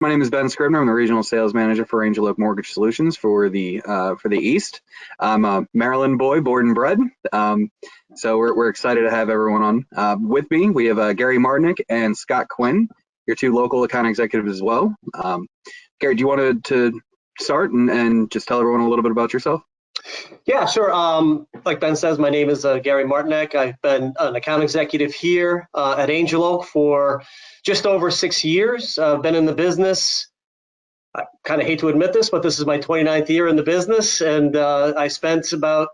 My name is Ben Scribner. I'm the regional sales manager for Angel Oak Mortgage Solutions for the East. I'm a Maryland boy, born and bred. So we're excited to have everyone on. With me, we have Gary Martinek and Scott Quinn, your two local account executives as well. Gary, do you want to start and just tell everyone a little bit about yourself? Yeah, sure. Like Ben says, my name is Gary Martinek. I've been an account executive here at Angel Oak for just over 6 years. I've been in the business. I kind of hate to admit this, but this is my 29th year in the business, and I spent about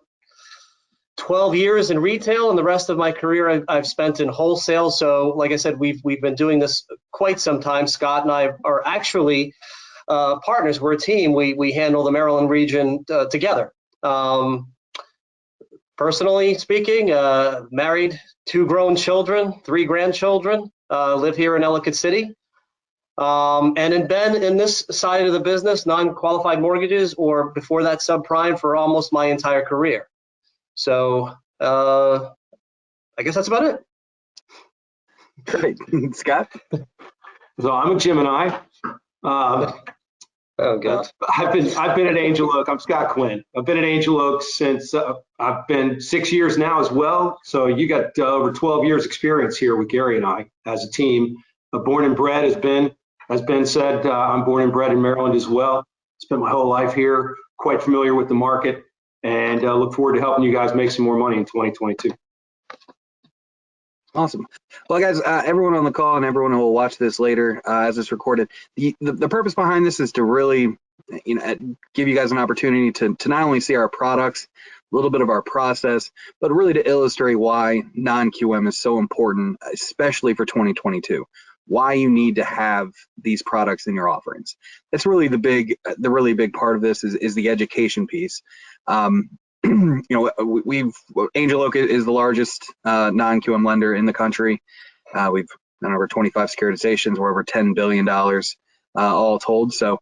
12 years in retail, and the rest of my career I've spent in wholesale. So, like I said, we've been doing this quite some time. Scott and I are actually partners. We're a team. We handle the Maryland region together. Personally speaking, married, 2 grown children, 3 grandchildren, live here in Ellicott City. And been in this side of the business, non-qualified mortgages, or before that subprime, for almost my entire career. So I guess that's about it. Great. Scott? So I'm a Gemini. Oh God. I've been at Angel Oak. I'm Scott Quinn. I've been at Angel Oak since I've been 6 years now as well. So you got over 12 years experience here with Gary and I as a team. Born and bred, as Ben said, I'm born and bred in Maryland as well. Spent my whole life here, quite familiar with the market, and look forward to helping you guys make some more money in 2022. Awesome. Well, guys, everyone on the call and everyone who will watch this later as it's recorded, the purpose behind this is to really, give you guys an opportunity to not only see our products, a little bit of our process, but really to illustrate why non-QM is so important, especially for 2022. Why you need to have these products in your offerings. That's really the really big part of this is the education piece. Angel Oak is the largest non-QM lender in the country. We've done over 25 securitizations. We're over $10 billion all told. So,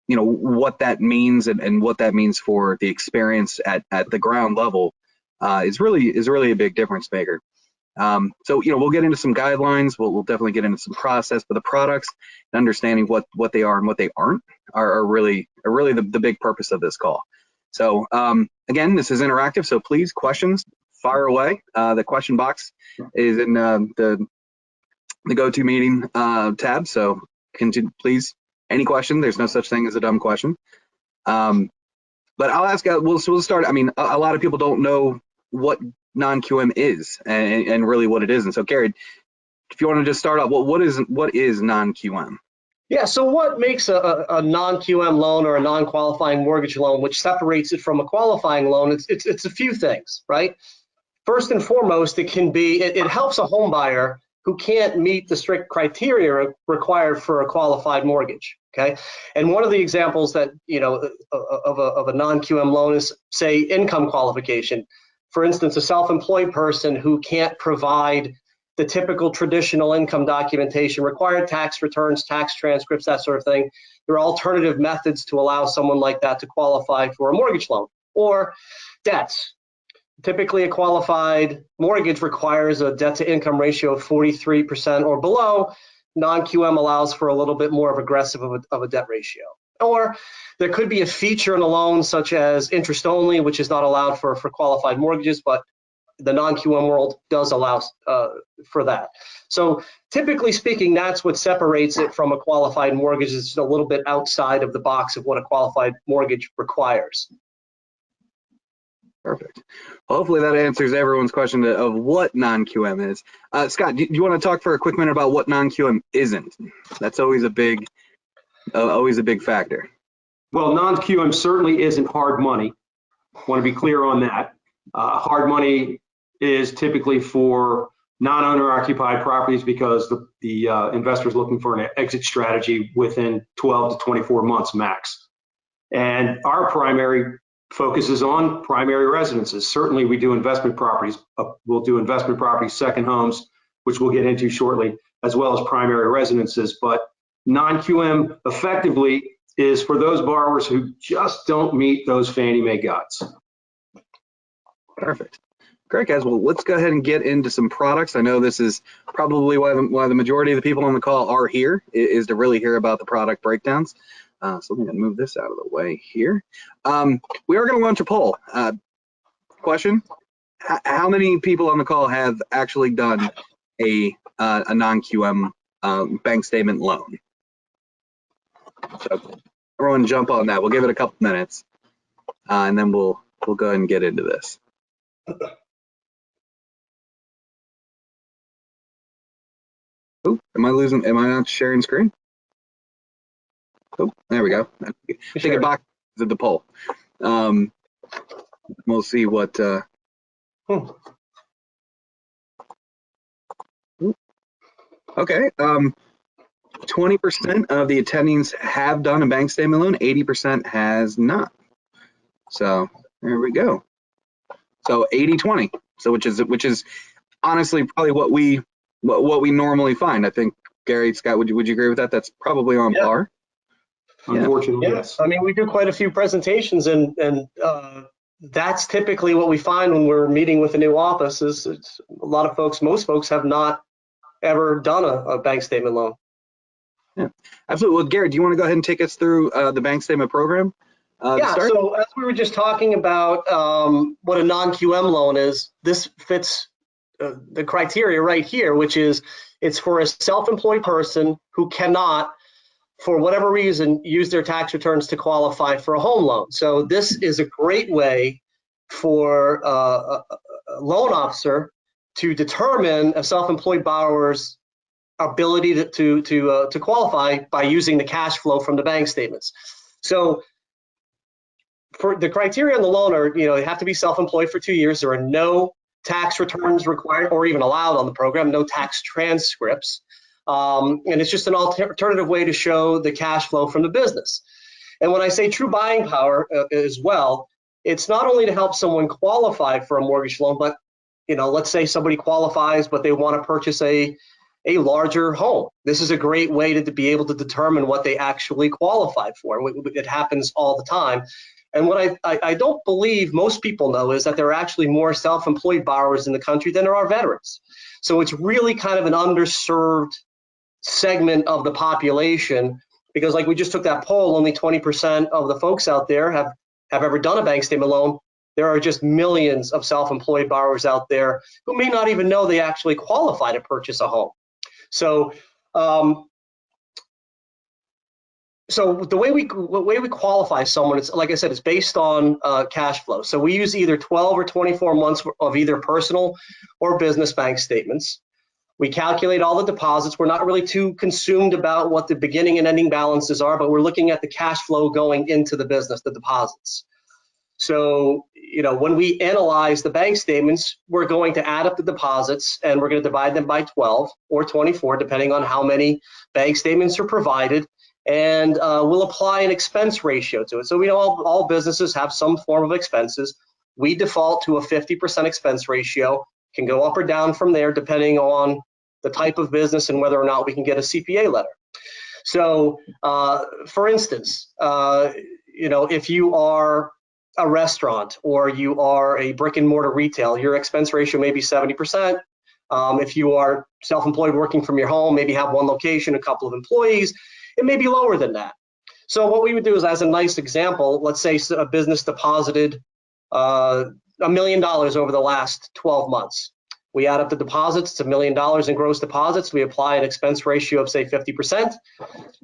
what that means and what that means for the experience at the ground level is really a big difference maker. So, we'll get into some guidelines. We'll definitely get into some process, but the products and understanding what they are and what they aren't are really the big purpose of this call. So again, this is interactive, so please, questions, fire away. The question box is in the GoToMeeting tab, so please, any question. There's no such thing as a dumb question. But I'll ask, we'll start. I mean, a lot of people don't know what non-QM is and really what it is. And so, Gary, if you want to just start off, what is non-QM? Yeah, so what makes a non-QM loan or a non-qualifying mortgage loan, which separates it from a qualifying loan? It's a few things, right? First and foremost, it helps a home buyer who can't meet the strict criteria required for a qualified mortgage. Okay, and one of the examples that of a non-QM loan is, say, income qualification. For instance, a self-employed person who can't provide the typical traditional income documentation, required tax returns, tax transcripts, that sort of thing. There are alternative methods to allow someone like that to qualify for a mortgage loan. Or debts. Typically, a qualified mortgage requires a debt-to-income ratio of 43% or below. Non-QM allows for a little bit more of aggressive of a debt ratio. Or there could be a feature in a loan such as interest only, which is not allowed for qualified mortgages, but the non-QM world does allow for that. So typically speaking, that's what separates it from a qualified mortgage. It's a little bit outside of the box of what a qualified mortgage requires. Perfect. Well, hopefully that answers everyone's question of what non-QM is. Scott, do you want to talk for a quick minute about what non-QM isn't? That's always a big factor. Well, non-QM certainly isn't hard money. I want to be clear on that. Hard money is typically for non-owner occupied properties because the investor is looking for an exit strategy within 12 to 24 months max. And our primary focus is on primary residences. Certainly we do investment properties. We'll do investment properties, second homes, which we'll get into shortly, as well as primary residences. But non-QM effectively is for those borrowers who just don't meet those Fannie Mae guides. Perfect. Great, guys. Well, let's go ahead and get into some products. I know this is probably why the majority of the people on the call are here, is to really hear about the product breakdowns. So I'm going to move this out of the way here. We are going to launch a poll. Question: how many people on the call have actually done a non-QM bank statement loan? So everyone jump on that. We'll give it a couple minutes, and then we'll go ahead and get into this. Oh, am I not sharing screen? Oh, there we go. Take a box of the poll. We'll see what. Okay. 20% of the attendings have done a bank statement loan. 80% has not. So there we go. So 80-20. So which is honestly probably what we normally find. I think Gary, Scott, would you agree with that? That's probably on par. Unfortunately, yeah. yes. I mean, we do quite a few presentations, and that's typically what we find when we're meeting with a new office. Is it's a lot of folks, most folks have not ever done a bank statement loan. Yeah, absolutely. Well, Gary, do you want to go ahead and take us through the bank statement program? Yeah, so as we were just talking about what a non-QM loan is, this fits the criteria right here, which is it's for a self-employed person who cannot, for whatever reason, use their tax returns to qualify for a home loan. So this is a great way for a loan officer to determine a self-employed borrower's ability to qualify by using the cash flow from the bank statements. So for the criteria on the loan are, you have to be self-employed for 2 years. There are no tax returns required or even allowed on the program, no tax transcripts. And it's just an alternative way to show the cash flow from the business. And when I say true buying power as well, it's not only to help someone qualify for a mortgage loan, but let's say somebody qualifies, but they want to purchase a larger home. This is a great way to be able to determine what they actually qualify for. It happens all the time. And what I don't believe most people know is that there are actually more self-employed borrowers in the country than there are veterans. So it's really kind of an underserved segment of the population, because like we just took that poll, only 20% of the folks out there have ever done a bank statement loan. There are just millions of self-employed borrowers out there who may not even know they actually qualify to purchase a home. So the way we qualify someone, it's like I said, it's based on cash flow. So we use either 12 or 24 months of either personal or business bank statements. We calculate all the deposits. We're not really too consumed about what the beginning and ending balances are, but we're looking at the cash flow going into the business, the deposits. So, when we analyze the bank statements, we're going to add up the deposits and we're going to divide them by 12 or 24, depending on how many bank statements are provided. And we'll apply an expense ratio to it. So we know all businesses have some form of expenses. We default to a 50% expense ratio, can go up or down from there depending on the type of business and whether or not we can get a CPA letter. So for instance, if you are a restaurant or you are a brick and mortar retail, your expense ratio may be 70%. If you are self-employed working from your home, maybe have one location, a couple of employees, it may be lower than that. So what we would do is, as a nice example, let's say a business deposited $1 million over the last 12 months. We add up the deposits, it's $1 million in gross deposits. We apply an expense ratio of say 50%,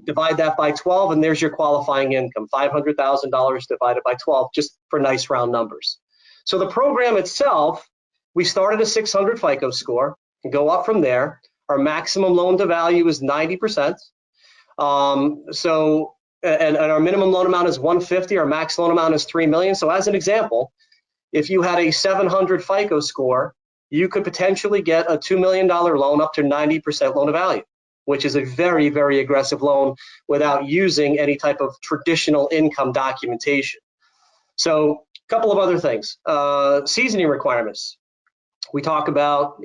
divide that by 12, and there's your qualifying income, $500,000 divided by 12, just for nice round numbers. So the program itself, we start at a 600 FICO score and go up from there. Our maximum loan to value is 90%. And our minimum loan amount is 150. Our max loan amount is 3 million. So as an example, if you had a 700 FICO score, you could potentially get a $2 million loan up to 90% loan to value, which is a very, very aggressive loan without using any type of traditional income documentation. So a couple of other things, seasoning requirements. We talk about,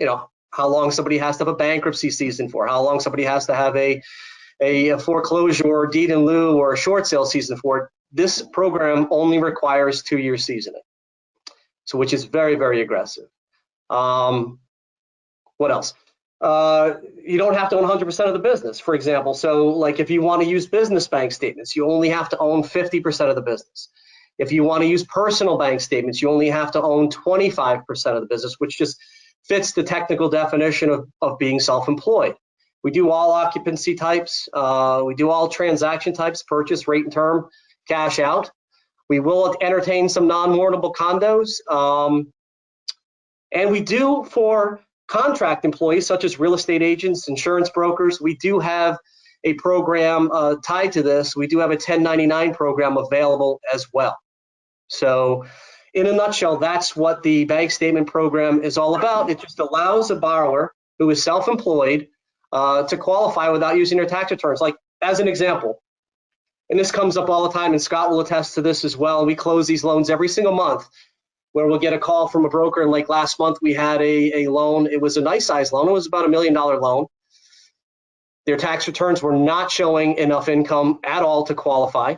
how long somebody has to have a bankruptcy season for, how long somebody has to have a foreclosure or deed in lieu or a short sale season for. This program only requires 2 year seasoning, so which is very, very aggressive. What else? You don't have to own 100% of the business, for example. So like if you want to use business bank statements, you only have to own 50% of the business. If you want to use personal bank statements, you only have to own 25% of the business, which just fits the technical definition of being self-employed. We do all occupancy types. We do all transaction types, purchase, rate and term, cash out. We will entertain some non-mortgable condos. And we do for contract employees, such as real estate agents, insurance brokers, we do have a program tied to this. We do have a 1099 program available as well. So in a nutshell, that's what the bank statement program is all about. It just allows a borrower who is self-employed to qualify without using their tax returns. Like as an example, and this comes up all the time, and Scott will attest to this as well. We close these loans every single month, where we'll get a call from a broker. And like last month, we had a loan. It was a nice size loan. It was about $1 million loan. Their tax returns were not showing enough income at all to qualify.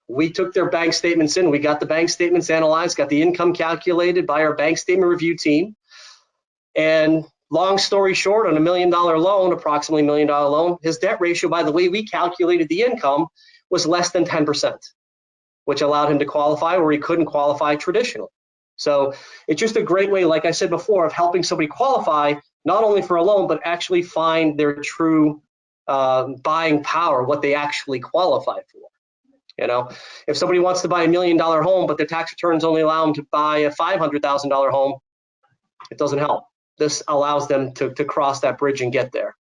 We took their bank statements in. We got the bank statements analyzed, got the income calculated by our bank statement review team. And long story short, on $1 million loan, approximately $1 million loan, his debt ratio, by the way we calculated the income, was less than 10%, which allowed him to qualify where he couldn't qualify traditionally. So it's just a great way, like I said before, of helping somebody qualify not only for a loan, but actually find their true buying power, what they actually qualify for. You know, if somebody wants to buy $1 million home, but their tax returns only allow them to buy a $500,000 home, it doesn't help. This allows them to cross that bridge and get there.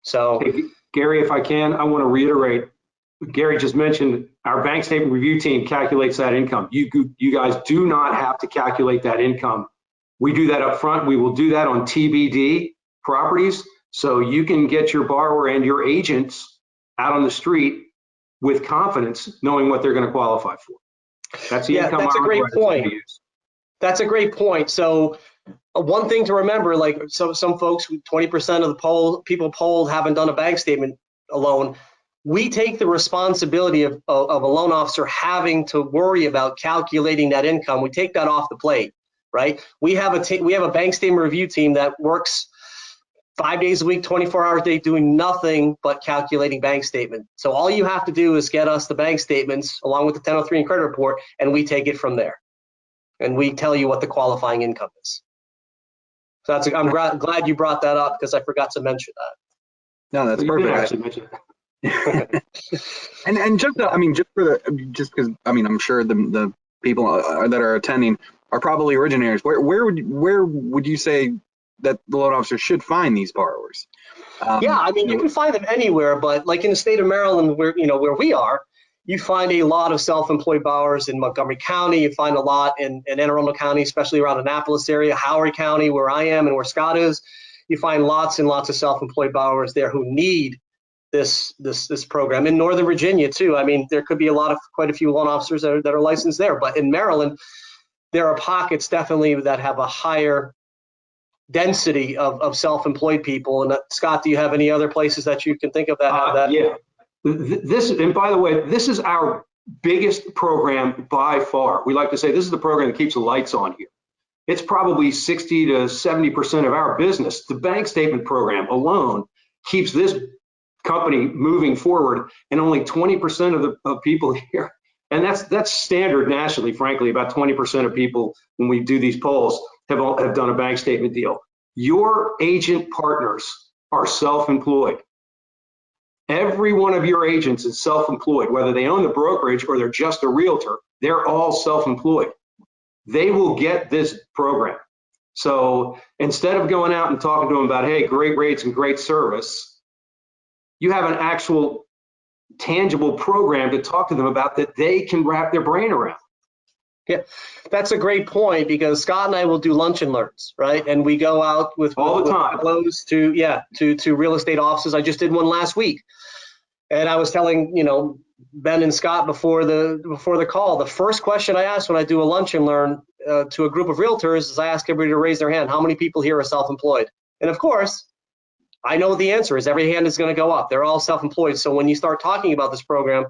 So, hey, Gary, if I can, I want to reiterate. Gary just mentioned our bank statement review team calculates that income. You guys do not have to calculate that income. We do that up front. We will do that on TBD properties, so you can get your borrower and your agents out on the street with confidence, knowing what they're going to qualify for. That's the income. That's a great point. That's a great point. So one thing to remember, like some folks, 20% of the people polled haven't done a bank statement alone. We take the responsibility of a loan officer having to worry about calculating that income. We take that off the plate, right? We have a bank statement review team that works 5 days a week, 24 hours a day, doing nothing but calculating bank statement. So all you have to do is get us the bank statements along with the 1003 and credit report, and we take it from there. And we tell you what the qualifying income is. So I'm glad you brought that up, because I forgot to mention that. No, that's perfect. Actually mention that. and just because I'm sure the people that are attending are probably originators. Where would you say that the loan officer should find these borrowers? You can find them anywhere, but like in the state of Maryland, where we are, you find a lot of self-employed borrowers in Montgomery County. You find a lot in Anne Arundel County, especially around Annapolis area, Howard County, where I am and where Scott is. You find lots and lots of self-employed borrowers there who need this program. In Northern Virginia too. I mean, there could be quite a few loan officers that are licensed there, but in Maryland, there are pockets definitely that have a higher density of self-employed people. And Scott, do you have any other places that you can think of that have that? Yeah. And by the way, this is our biggest program by far. We like to say this is the program that keeps the lights on here. It's probably 60 to 70% of our business. The bank statement program alone keeps this company moving forward, and only 20% of people here, and that's standard nationally, frankly. About 20% of people, when we do these polls, have done a bank statement deal. Your agent partners are self-employed. Every one of your agents is self-employed, whether they own the brokerage or they're just a realtor. They're all self-employed. They will get this program. So instead of going out and talking to them about, hey, great rates and great service, you have an actual tangible program to talk to them about that they can wrap their brain around. Yeah, that's a great point, because Scott and I will do lunch and learns, right? And we go out all the time to real estate offices. I just did one last week, and I was telling Ben and Scott before the call, the first question I ask when I do a lunch and learn to a group of realtors is I ask everybody to raise their hand. How many people here are self-employed? And of course, I know the answer is every hand is going to go up. They're all self-employed. So when you start talking about this program,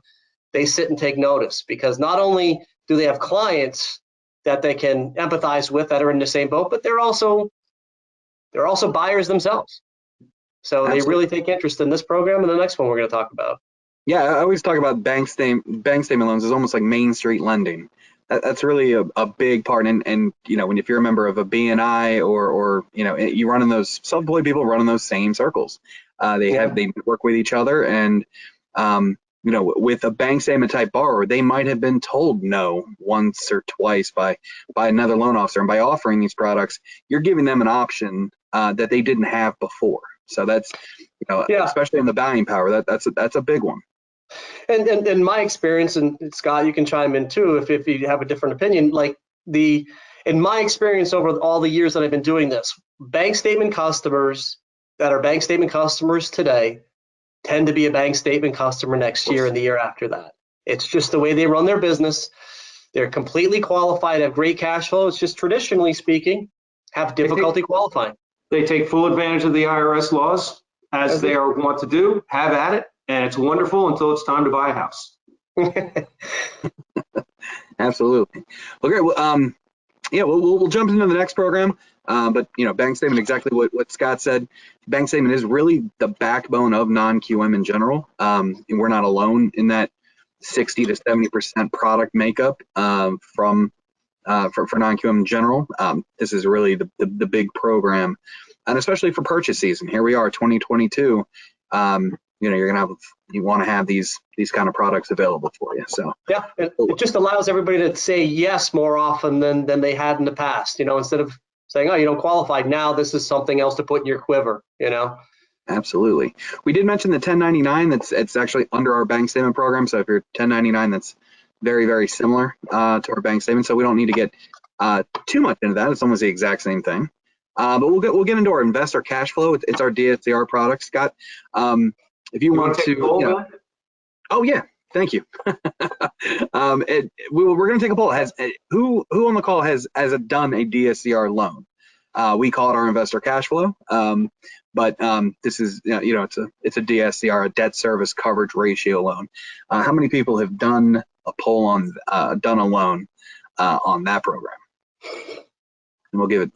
they sit and take notice, because not only do they have clients that they can empathize with that are in the same boat, but they're also they're also buyers themselves. So Absolutely. they really take interest in this program and the next one we're going to talk about. Yeah, I always talk about bank statement loans as almost like Main Street lending. That's really a big part. And you know, if you're a member of a BNI or you know, you run in those self-employed people run in those same circles. They work with each other, and you know, with a bank statement type borrower, they might have been told no once or twice by another loan officer, and by offering these products, you're giving them an option that they didn't have before. So that's, you know, especially in the buying power, that's a big one. And in my experience, and Scott, you can chime in too if you have a different opinion. Like in my experience over all the years that I've been doing this, bank statement customers that are bank statement customers today tend to be a bank statement customer next year and the year after that. It's just the way they run their business. They're completely qualified, have great cash flow. It's just traditionally speaking, have difficulty qualifying. They take full advantage of the IRS laws as they are wont to do. Have at it. And it's wonderful until it's time to buy a house. Absolutely. Okay. Well, yeah, we'll jump into the next program. But you know, bank statement, exactly what Scott said. Bank statement is really the backbone of non-QM in general. And we're not alone in that 60 to 70% product makeup for non-QM in general. This is really the big program, and especially for purchase season. Here we are, 2022. You know, you want to have these kind of products available for you. So yeah, it just allows everybody to say yes more often than they had in the past. You know, instead of saying, oh, you don't qualify, now this is something else to put in your quiver. You know. Absolutely. We did mention the 1099. It's actually under our bank statement program. So if you're 1099, that's very, very similar to our bank statement. So we don't need to get too much into that. It's almost the exact same thing. But we'll get into our investor cash flow. It's our DSCR product, Scott. If you want to, you know, oh yeah, thank you. We're going to take a poll. Who on the call has done a DSCR loan? We call it our investor cash flow, but this is, you know, it's a DSCR, a debt service coverage ratio loan. How many people have done a poll on done a loan on that program? And we'll give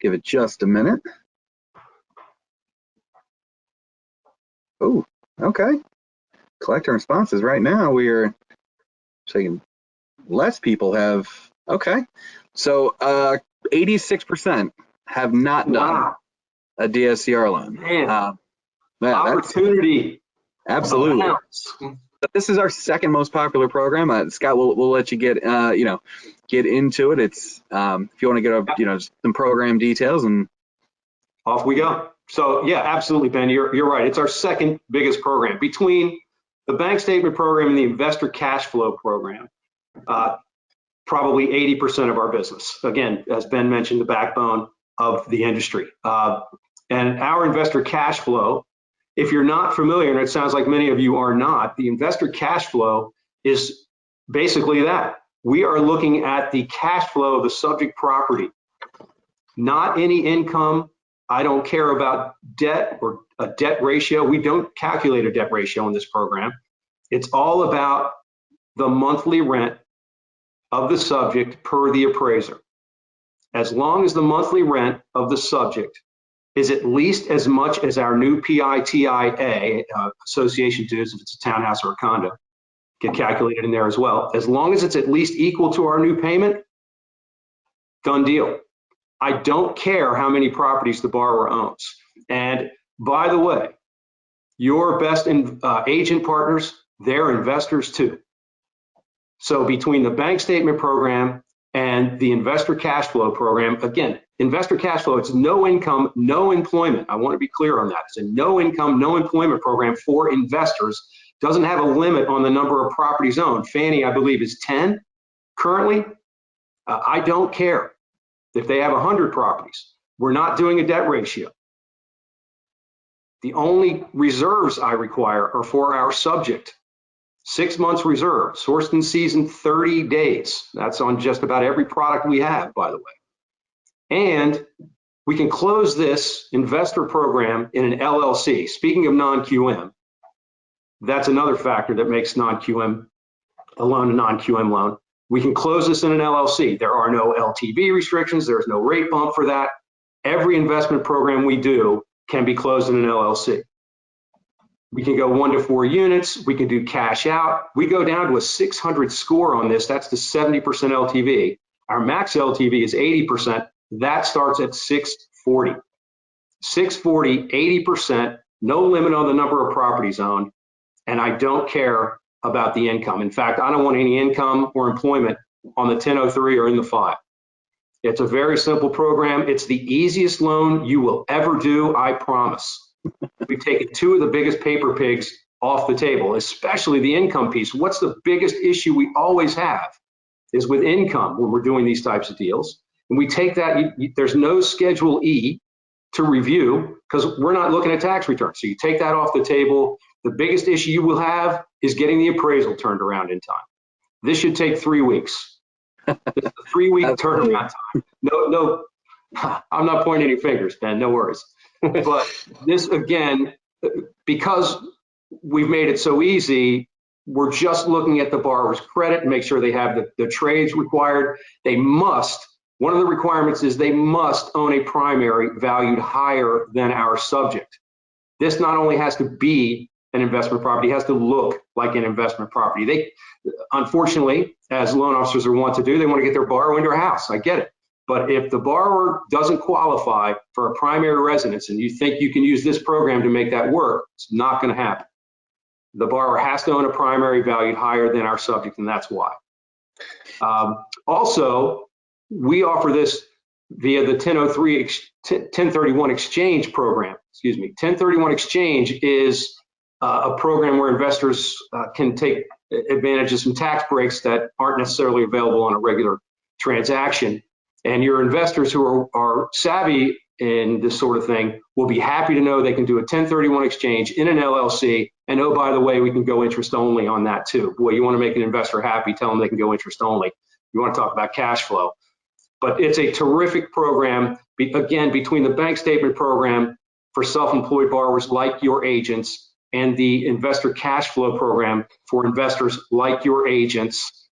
it just a minute. Oh, okay. Collecting responses right now. We are saying less people have. Okay, so 86% have not done a DSCR loan. Man, opportunity. Absolutely. This is our second most popular program. Scott, we'll let you get into it. It's if you want to get some program details, and off we go. So yeah, absolutely, Ben. You're right. It's our second biggest program between the bank statement program and the investor cash flow program. Probably 80% of our business. Again, as Ben mentioned, the backbone of the industry. And our investor cash flow, if you're not familiar, and it sounds like many of you are not, the investor cash flow is basically that. We are looking at the cash flow of the subject property, not any income. I don't care about debt or a debt ratio. We don't calculate a debt ratio in this program. It's all about the monthly rent of the subject per the appraiser. As long as the monthly rent of the subject is at least as much as our new PITIA association dues, if it's a townhouse or a condo, get calculated in there as well. As long as it's at least equal to our new payment, done deal. I don't care how many properties the borrower owns. And by the way, your best agent partners, they're investors too. So between the bank statement program and the investor cash flow program, again, investor cash flow, it's no income, no employment. I want to be clear on that. It's a no income, no employment program for investors. Doesn't have a limit on the number of properties owned. Fannie, I believe, is 10 currently. I don't care if they have 100 properties. We're not doing a debt ratio. The only reserves I require are for our subject. 6 months reserve, sourced in season 30 days. That's on just about every product we have, by the way. And we can close this investor program in an LLC. Speaking of non-QM, that's another factor that makes non-QM a loan a non-QM loan. We can close this in an LLC. There are no LTV restrictions. There's no rate bump for that. every investment program we do can be closed in an LLC. We can go 1 to 4 units. We can do cash out. We go down to a 600 score on this. That's the 70% LTV. Our max LTV is 80%. That starts at 640. 640, 80%, no limit on the number of properties owned. And I don't care about the income. In fact, I don't want any income or employment on the 1003 or in the 5. It's a very simple program. It's the easiest loan you will ever do, I promise. We've taken 2 of the biggest paper pigs off the table, especially the income piece. What's the biggest issue we always have is with income when we're doing these types of deals. And we take that, there's no Schedule E to review because we're not looking at tax returns. So you take that off the table. The biggest issue you will have is getting the appraisal turned around in time. This should take 3 weeks. It's a 3-week turnaround time. No, I'm not pointing any fingers, Ben, no worries. But this, again, because we've made it so easy, we're just looking at the borrower's credit and make sure they have the trades required. They must, one of the requirements is they must own a primary valued higher than our subject. This not only has to be an investment property, it has to look like an investment property. They, unfortunately, as loan officers are wont to do, they want to get their borrower into a house. I get it. But if the borrower doesn't qualify for a primary residence and you think you can use this program to make that work, it's not going to happen. The borrower has to own a primary valued higher than our subject, and that's why. Also, we offer this via the 1031 exchange program. Excuse me. 1031 exchange is a program where investors can take advantage of some tax breaks that aren't necessarily available on a regular transaction. And your investors who are savvy in this sort of thing will be happy to know they can do a 1031 exchange in an LLC. And oh, by the way, we can go interest only on that too. Boy, you want to make an investor happy, tell them they can go interest only. You want to talk about cash flow. But it's a terrific program, again, between the bank statement program for self-employed borrowers like your agents and the investor cash flow program for investors like your agents.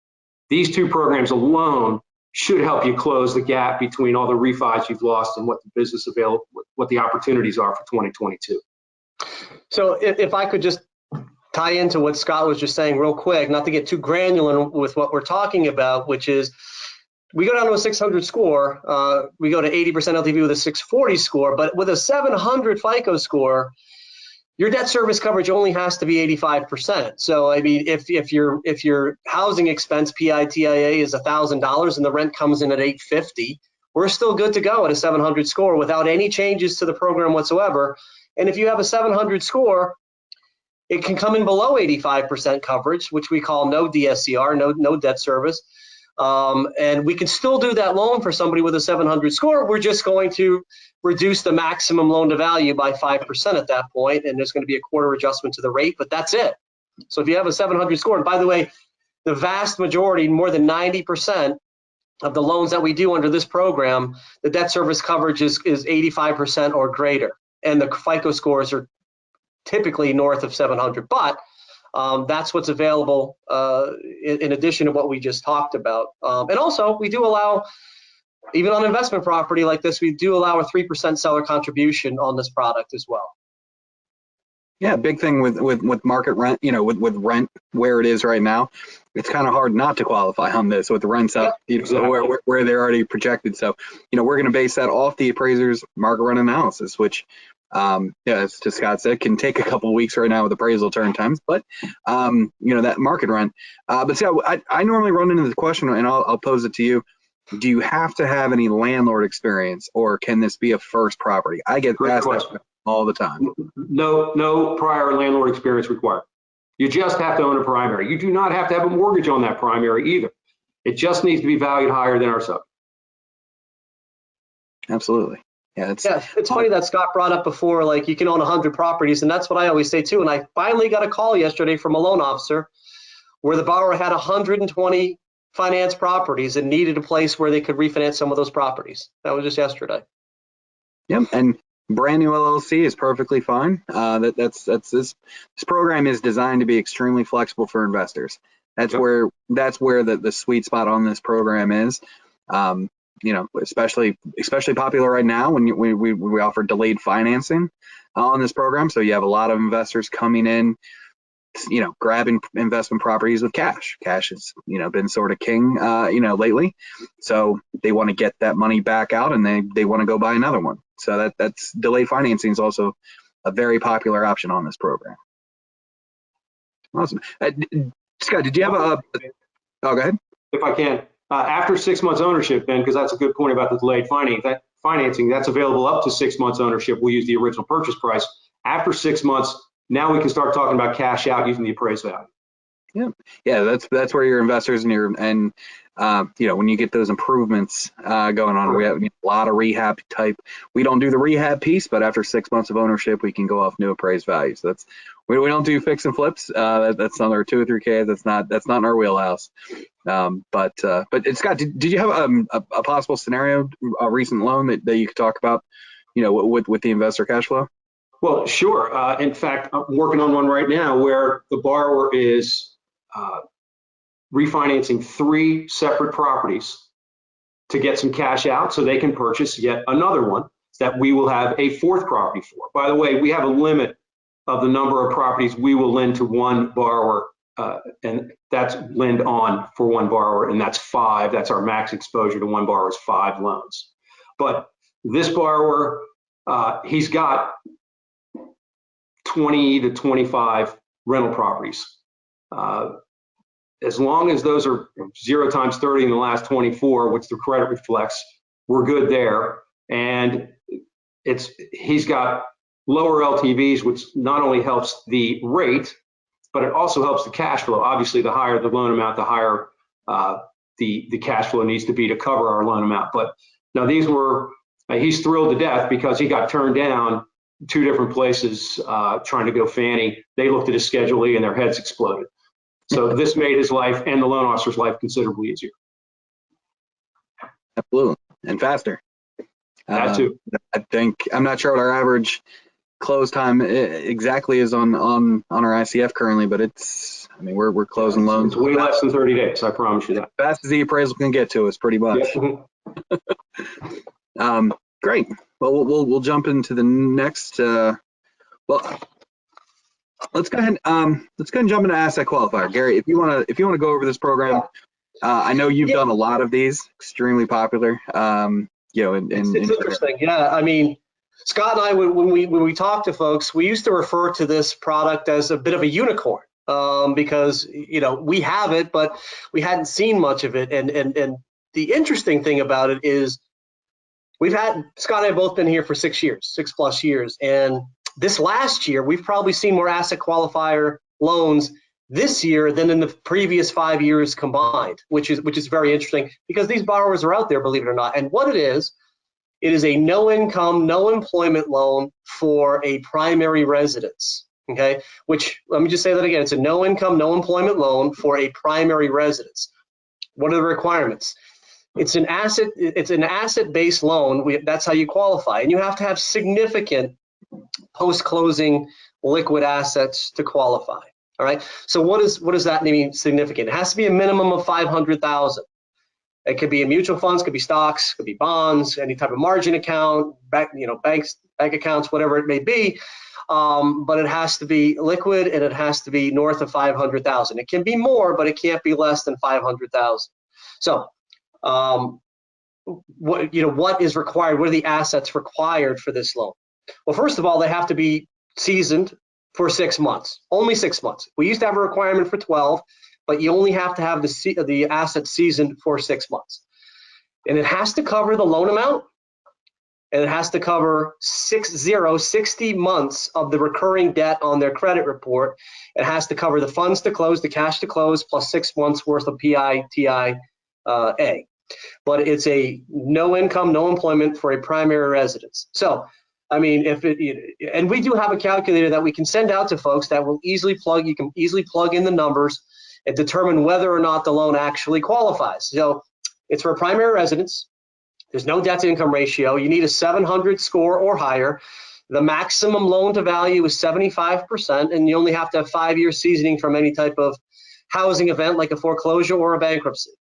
These 2 programs alone should help you close the gap between all the refis you've lost and what the business available, what the opportunities are for 2022. So if I could just tie into what Scott was just saying real quick, not to get too granular with what we're talking about, which is we go down to a 600 score, we go to 80% LTV with a 640 score, but with a 700 FICO score, your debt service coverage only has to be 85%. So I mean, if your housing expense PITIA is $1,000 and the rent comes in at $850, we're still good to go at a 700 score without any changes to the program whatsoever. And if you have a 700 score, it can come in below 85% coverage, which we call no DSCR, no debt service. And we can still do that loan for somebody with a 700 score. We're just going to reduce the maximum loan to value by 5% at that point, and there's going to be a quarter adjustment to the rate, but that's it. So if you have a 700 score, and by the way, the vast majority, more than 90% of the loans that we do under this program, the debt service coverage is 85% or greater, and the FICO scores are typically north of 700, but that's what's available in addition to what we just talked about. And also, we do allow, even on investment property like this, we do allow a 3% seller contribution on this product as well. Yeah, big thing with market rent, you know, with rent where it is right now, it's kind of hard not to qualify on this with the rents up, you know, exactly. where they're already projected. So, you know, we're going to base that off the appraiser's market rent analysis, which, yeah, as Scott said, can take a couple of weeks right now with appraisal turn times, but, you know, that market rent. But see, I normally run into the question, and I'll pose it to you. Do you have to have any landlord experience, or can this be a first property? I get asked that all the time. No prior landlord experience required. You just have to own a primary. You do not have to have a mortgage on that primary either. It just needs to be valued higher than our subject. Absolutely. Yeah, it's funny that Scott brought up before, like you can own 100 properties, and that's what I always say too. And I finally got a call yesterday from a loan officer where the borrower had 120 finance properties and needed a place where they could refinance some of those properties. That was just yesterday. Yep, and brand new LLC is perfectly fine. This program is designed to be extremely flexible for investors. That's where the sweet spot on this program is. especially popular right now when we offer delayed financing on this program. So you have a lot of investors coming in, grabbing investment properties with cash. Cash has, been sort of king, lately. So they want to get that money back out, and they want to go buy another one. So that's delayed financing is also a very popular option on this program. Awesome. Scott, did you have oh, go ahead. If I can, after 6 months ownership, Ben, because that's a good point about the delayed financing, that's available up to 6 months ownership. We'll use the original purchase price. After 6 months, now we can start talking about cash out using the appraised value. Yeah, that's where your investors and when you get those improvements going on, we have a lot of rehab type. We don't do the rehab piece, but after 6 months of ownership, we can go off new appraised values. We don't do fix and flips. That's under 2 or 3K. That's not in our wheelhouse. But Scott, did you have a possible scenario, a recent loan that you could talk about, with the investor cash flow? Well, sure. In fact, I'm working on one right now where the borrower is refinancing 3 separate properties to get some cash out so they can purchase yet another one that we will have a 4th property for. By the way, we have a limit of the number of properties we will lend to one borrower, and that's lend on for one borrower, and that's 5. That's our max exposure to one borrower's 5 loans. But this borrower, he's got 20 to 25 rental properties. As long as those are 0 times 30 in the last 24, which the credit reflects, we're good there. And he's got lower LTVs, which not only helps the rate, but it also helps the cash flow. Obviously, the higher the loan amount, the higher the cash flow needs to be to cover our loan amount. But now he's thrilled to death because he got turned down 2 different places trying to go Fannie. They looked at his Schedule E and their heads exploded. So this made his life and the loan officer's life considerably easier. Absolutely, and faster. That too. I think, I'm not sure what our average close time exactly is on our ICF currently, but we're closing loans. It's way less than 30 days, I promise you that. Fast as the appraisal can get to us, pretty much. Yeah. Great. Well, we'll jump into the next. Let's go ahead and jump into asset qualifier. Gary, if you want to go over this program, I know you've done a lot of these, extremely popular. It's interesting. Yeah, Scott and I, when we talk to folks, we used to refer to this product as a bit of a unicorn because we have it, but we hadn't seen much of it. And the interesting thing about it is Scott and I have both been here for 6+ years, and this last year we've probably seen more asset qualifier loans this year than in the previous 5 years combined, which is very interesting because these borrowers are out there, believe it or not. And what it is a no income, no employment loan for a primary residence. Okay, which, let me just say that again, it's a no income, no employment loan for a primary residence. What are the requirements? It's an asset-based loan. That's how you qualify, and you have to have significant post-closing liquid assets to qualify. All right. So what does that mean? Significant. It has to be a minimum of $500,000. It could be in mutual funds, could be stocks, could be bonds, any type of margin account, bank accounts, whatever it may be. But it has to be liquid and it has to be north of $500,000. It can be more, but it can't be less than $500,000. So what is required? What are the assets required for this loan? Well, first of all, they have to be seasoned for 6 months, only 6 months. We used to have a requirement for 12, but you only have to have the asset seasoned for 6 months. And it has to cover the loan amount, and it has to cover 60 months of the recurring debt on their credit report. It has to cover the funds to close, the cash to close, plus 6 months worth of PITIA. But it's a no income, no employment for a primary residence. So, and we do have a calculator that we can send out to folks that will you can easily plug in the numbers and determine whether or not the loan actually qualifies. So it's for a primary residence. There's no debt to income ratio. You need a 700 score or higher. The maximum loan to value is 75%, and you only have to have 5 years seasoning from any type of housing event like a foreclosure or a bankruptcy.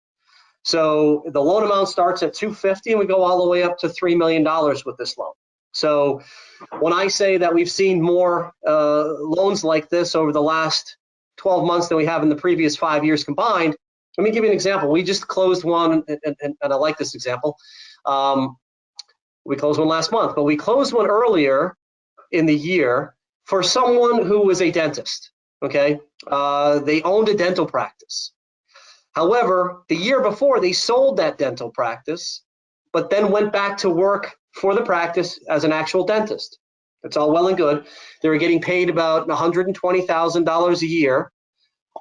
So the loan amount starts at $250 and we go all the way up to $3 million with this loan. So when I say that we've seen more loans like this over the last 12 months than we have in the previous 5 years combined, let me give you an example. We just closed one, and I like this example. We closed one last month, but we closed one earlier in the year for someone who was a dentist, okay? They owned a dental practice. However, the year before, they sold that dental practice, but then went back to work for the practice as an actual dentist. It's all well and good. They were getting paid about $120,000 a year,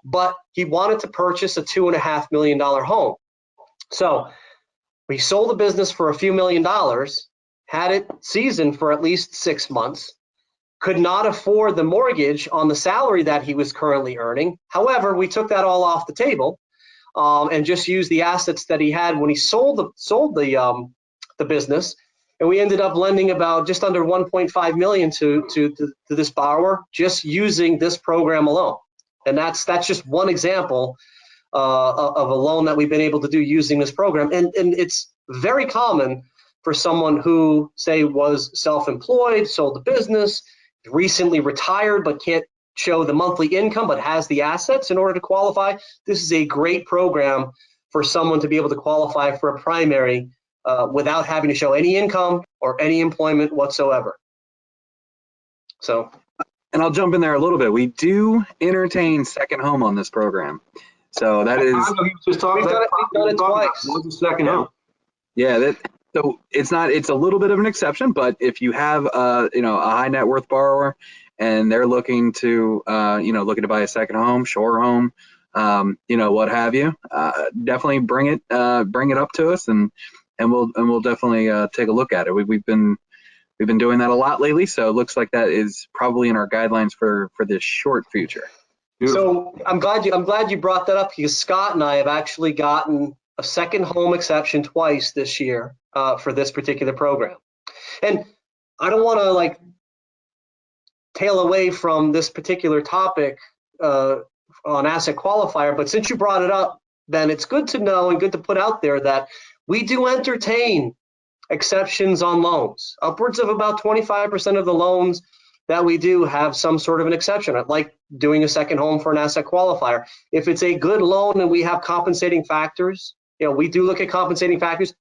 but he wanted to purchase a $2.5 million home. So we sold the business for a few $1,000,000, had it seasoned for at least 6 months, could not afford the mortgage on the salary that he was currently earning. However, we took that all off the table and just used the assets that he had when he sold the business, and we ended up lending about just under $1.5 million to this borrower just using this program alone. And that's just one example of a loan that we've been able to do using this program. And it's very common for someone who, say, was self-employed, sold the business, recently retired but can't show the monthly income but has the assets in order to qualify. This is a great program for someone to be able to qualify for a primary without having to show any income or any employment whatsoever. So, and I'll jump in there a little bit. We do entertain second home on this program. So that is, I know he was just talking we've done it twice. What's the second home? yeah, so it's a little bit of an exception, but if you have a high net worth borrower and they're looking to buy a second home, shore home, what have you, definitely bring it up to us, and we'll definitely take a look at it. We've been doing that a lot lately, so it looks like that is probably in our guidelines for the short future. So I'm glad you brought that up, because Scott and I have actually gotten a second home exception twice this year for this particular program. And I don't want to tail away from this particular topic on asset qualifier, but since you brought it up, Ben, it's good to know and good to put out there that we do entertain exceptions on loans. Upwards of about 25% of the loans that we do have some sort of an exception, like doing a second home for an asset qualifier. If it's a good loan and we have compensating factors, we do look at compensating factors.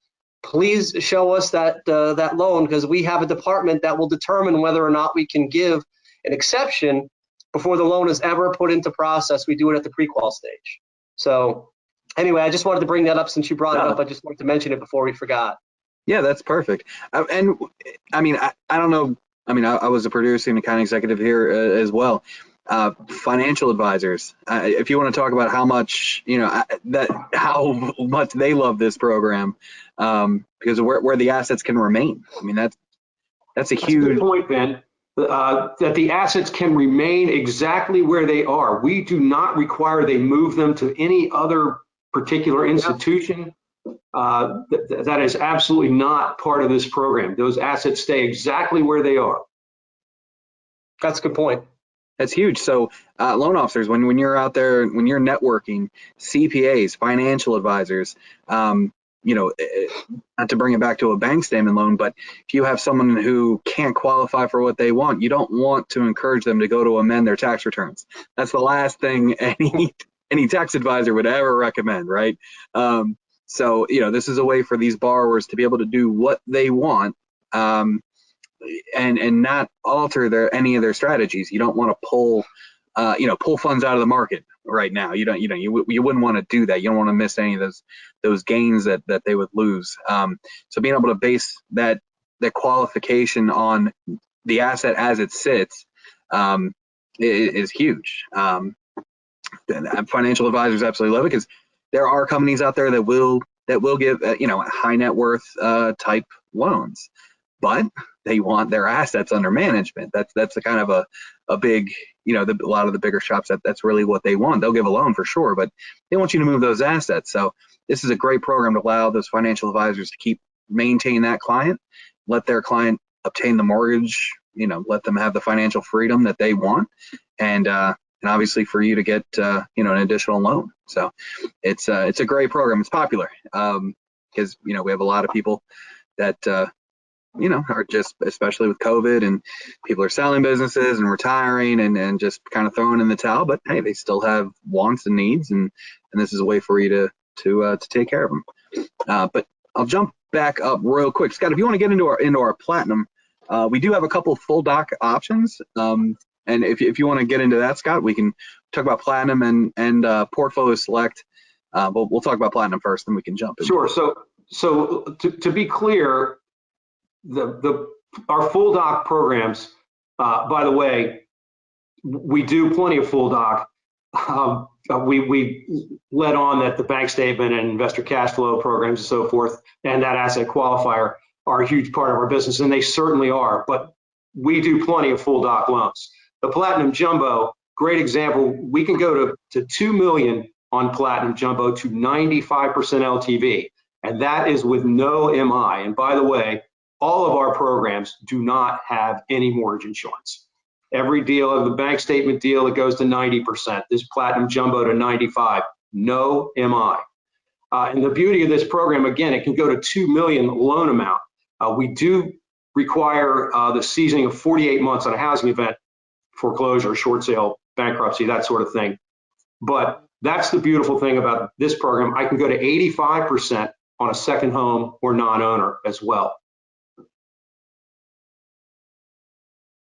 Please show us that loan, because we have a department that will determine whether or not we can give an exception before the loan is ever put into process. We do it at the pre-qual stage. So anyway, I just wanted to bring that up since you brought it up. I just wanted to mention it before we forgot. Yeah, that's perfect. And I mean, I don't know. I mean, I was a producing account executive here as well. Financial advisors, if you want to talk about how much, how much they love this program, because where the assets can remain. I mean, that's a huge good point, Ben. That the assets can remain exactly where they are. We do not require they move them to any other particular institution. That is absolutely not part of this program. Those assets stay exactly where they are. That's a good point. That's huge. So loan officers, when you're out there, when you're networking, CPAs, financial advisors, not to bring it back to a bank statement loan, but if you have someone who can't qualify for what they want, you don't want to encourage them to go to amend their tax returns. That's the last thing any tax advisor would ever recommend, right? So, this is a way for these borrowers to be able to do what they want, and not alter any of their strategies. You don't want to pull funds out of the market right now. You wouldn't want to do that. You don't want to miss any of those gains that they would lose. So being able to base that qualification on the asset as it sits is huge. Financial advisors absolutely love it, because there are companies out there that will give high net worth type loans, but they want their assets under management. That's a kind of a big, a lot of the bigger shops, that's really what they want. They'll give a loan for sure, but they want you to move those assets. So this is a great program to allow those financial advisors to maintain that client, let their client obtain the mortgage, let them have the financial freedom that they want, and obviously for you to get an additional loan. So it's a great program. It's popular because we have a lot of people that are just, especially with COVID, and people are selling businesses and retiring and just kind of throwing in the towel. But hey, they still have wants and needs, and this is a way for you to take care of them. But I'll jump back up real quick, Scott. If you want to get into our platinum, we do have a couple full doc options. And if you want to get into that, Scott, we can talk about platinum and portfolio select. But we'll talk about platinum first, then we can jump in. Sure. So to be clear, our full doc programs, by the way, we do plenty of full doc. We led on that the bank statement and investor cash flow programs and so forth, and that asset qualifier are a huge part of our business, and they certainly are, but we do plenty of full doc loans. The Platinum Jumbo, great example, we can go to $2 million on Platinum Jumbo to 95% LTV, and that is with no MI. And by the way, all of our programs do not have any mortgage insurance. Every deal of the bank statement deal, it goes to 90%. This Platinum Jumbo to 95, no MI. And the beauty of this program, again, it can go to 2 million loan amount. We do require the seasoning of 48 months on a housing event, foreclosure, short sale, bankruptcy, that sort of thing. But that's the beautiful thing about this program. I can go to 85% on a second home or non-owner as well.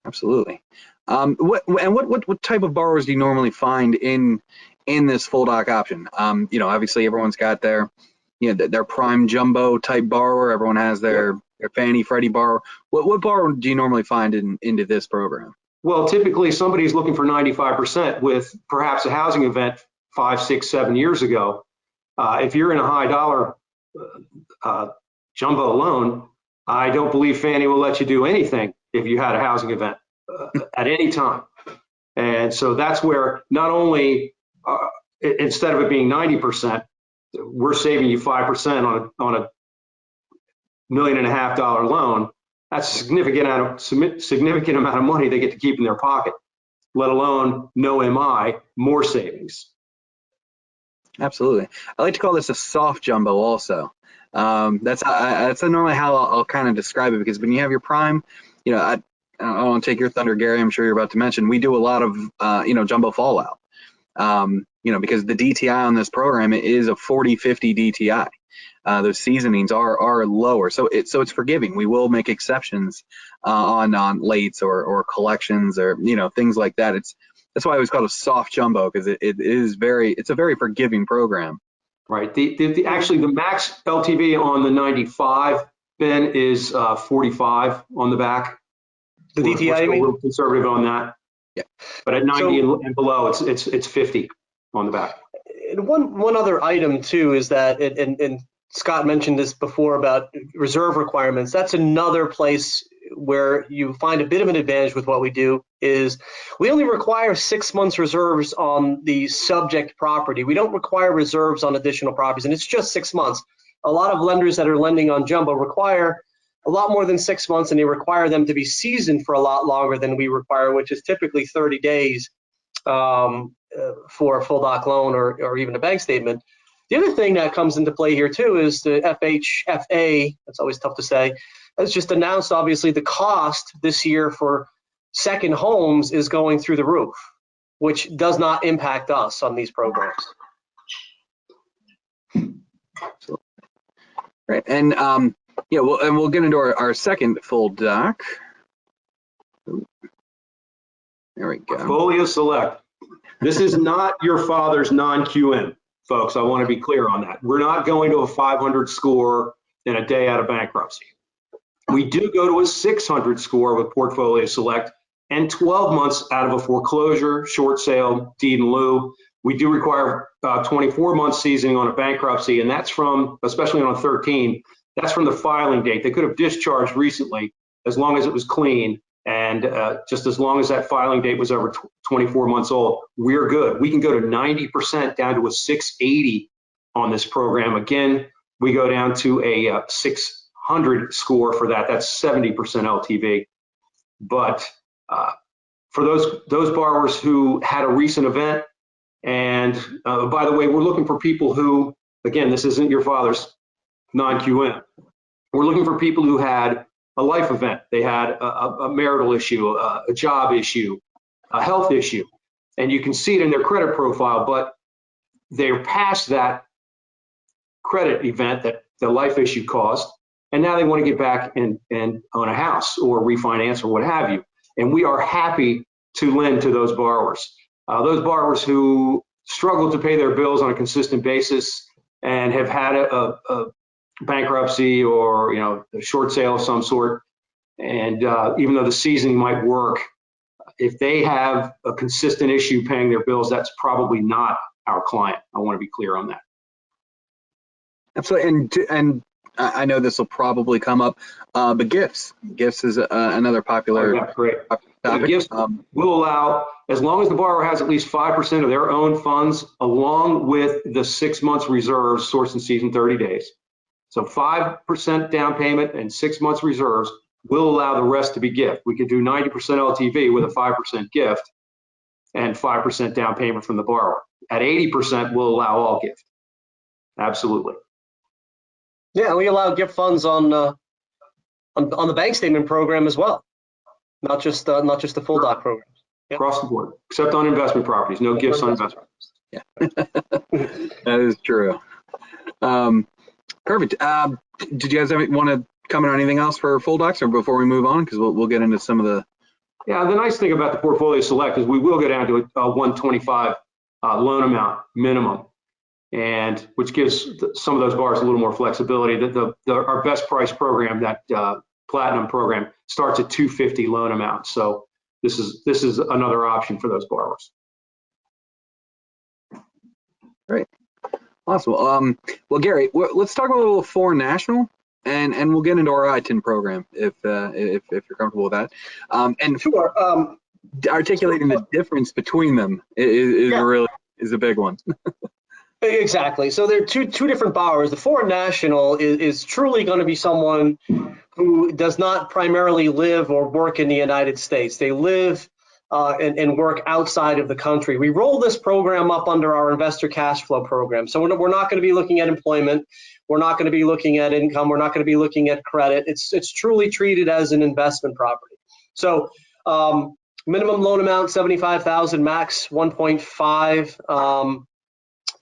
Absolutely. What type of borrowers do you normally find in this full doc option? Obviously everyone's got their prime jumbo type borrower. Everyone has their Fannie Freddie borrower. What borrower do you normally find into this program? Well, typically somebody's looking for 95% with perhaps a housing event 5, 6, 7 years ago. If you're in a high dollar jumbo loan, I don't believe Fannie will let you do anything if you had a housing event at any time. And so that's where not only instead of it being 90%, we're saving you 5% on a $1.5 million loan. That's a significant amount of money they get to keep in their pocket, let alone no MI, more savings. Absolutely. I like to call this a soft jumbo also. That's normally how I'll kind of describe it, because when you have your prime, I don't want to take your thunder, Gary. I'm sure you're about to mention, we do a lot of, jumbo fallout, because the DTI on this program is a 40, 50 DTI. Those seasonings are lower, so it's forgiving. We will make exceptions on lates or collections or things like that. That's why I always call it a soft jumbo, because it's a very forgiving program. Right. Actually the max LTV on the 95 bin is 45 on the back. The DTI, we're still a little conservative on that. Yeah. But at 90 and below, it's 50 on the back. And one other item too is that, and Scott mentioned this before about reserve requirements. That's another place where you find a bit of an advantage with what we do, is we only require 6 months reserves on the subject property. We don't require reserves on additional properties, and it's just 6 months. A lot of lenders that are lending on jumbo require a lot more than 6 months, and they require them to be seasoned for a lot longer than we require, which is typically 30 days for a full doc loan or even a bank statement. The other thing that comes into play here too is the FHFA, that's always tough to say, has just announced obviously the cost this year for second homes is going through the roof, which does not impact us on these programs. Right, and we'll get into our second full doc. There we go. Portfolio select. This is not your father's non-QM, folks. I want to be clear on that. We're not going to a 500 score in a day out of bankruptcy. We do go to a 600 score with Portfolio Select and 12 months out of a foreclosure, short sale, deed in lieu. We do require 24 months seasoning on a bankruptcy, and that's from, especially on a 13, that's from the filing date. They could have discharged recently as long as it was clean, and just as long as that filing date was over 24 months old, we're good. We can go to 90% down to a 680 on this program. Again, we go down to a 600 score for that. That's 70% LTV. But for those borrowers who had a recent event. And by the way, we're looking for people who, again, this isn't your father's non-QM. We're looking for people who had a life event. They had a marital issue, a job issue, a health issue, and you can see it in their credit profile, but they're past that credit event that the life issue caused, and now they want to get back and own a house or refinance or what have you. And we are happy to lend to those borrowers. Those borrowers who struggle to pay their bills on a consistent basis and have had a bankruptcy or a short sale of some sort, and even though the seasoning might work, if they have a consistent issue paying their bills, that's probably not our client. I want to be clear on that. Absolutely, and I know this will probably come up, but gifts is another popular. Oh, yeah, great. Topic. Gifts will allow, as long as the borrower has at least 5% of their own funds, along with the 6 months reserves, source and season 30 days. So 5% down payment and 6 months reserves will allow the rest to be gift. We could do 90% LTV with a 5% gift and 5% down payment from the borrower. At 80%, we'll allow all gift. Absolutely. Yeah, we allow gift funds on the bank statement program as well, not just the full doc program. Yep. Across the board, except on investment properties. No gifts on investment. Yeah, that is true. Perfect. Did you guys want to comment on anything else for full docs, or before we move on, because we'll get into some of the. Yeah, the nice thing about the portfolio select is we will go down to a 125 loan amount minimum, and which gives some of those borrowers a little more flexibility. Our best price program, that platinum program, starts at 250 loan amount. So this is another option for those borrowers. Great, awesome. Well, Gary, let's talk a little foreign national, and we'll get into our ITIN program if you're comfortable with that. And sure. Articulating the difference between them is really a big one. Exactly. So there are two different borrowers. The foreign national is truly going to be someone who does not primarily live or work in the United States. They live and work outside of the country. We roll this program up under our investor cash flow program. So we're not going to be looking at employment. We're not going to be looking at income. We're not going to be looking at credit. It's truly treated as an investment property. So minimum loan amount, $75,000, max 1.5.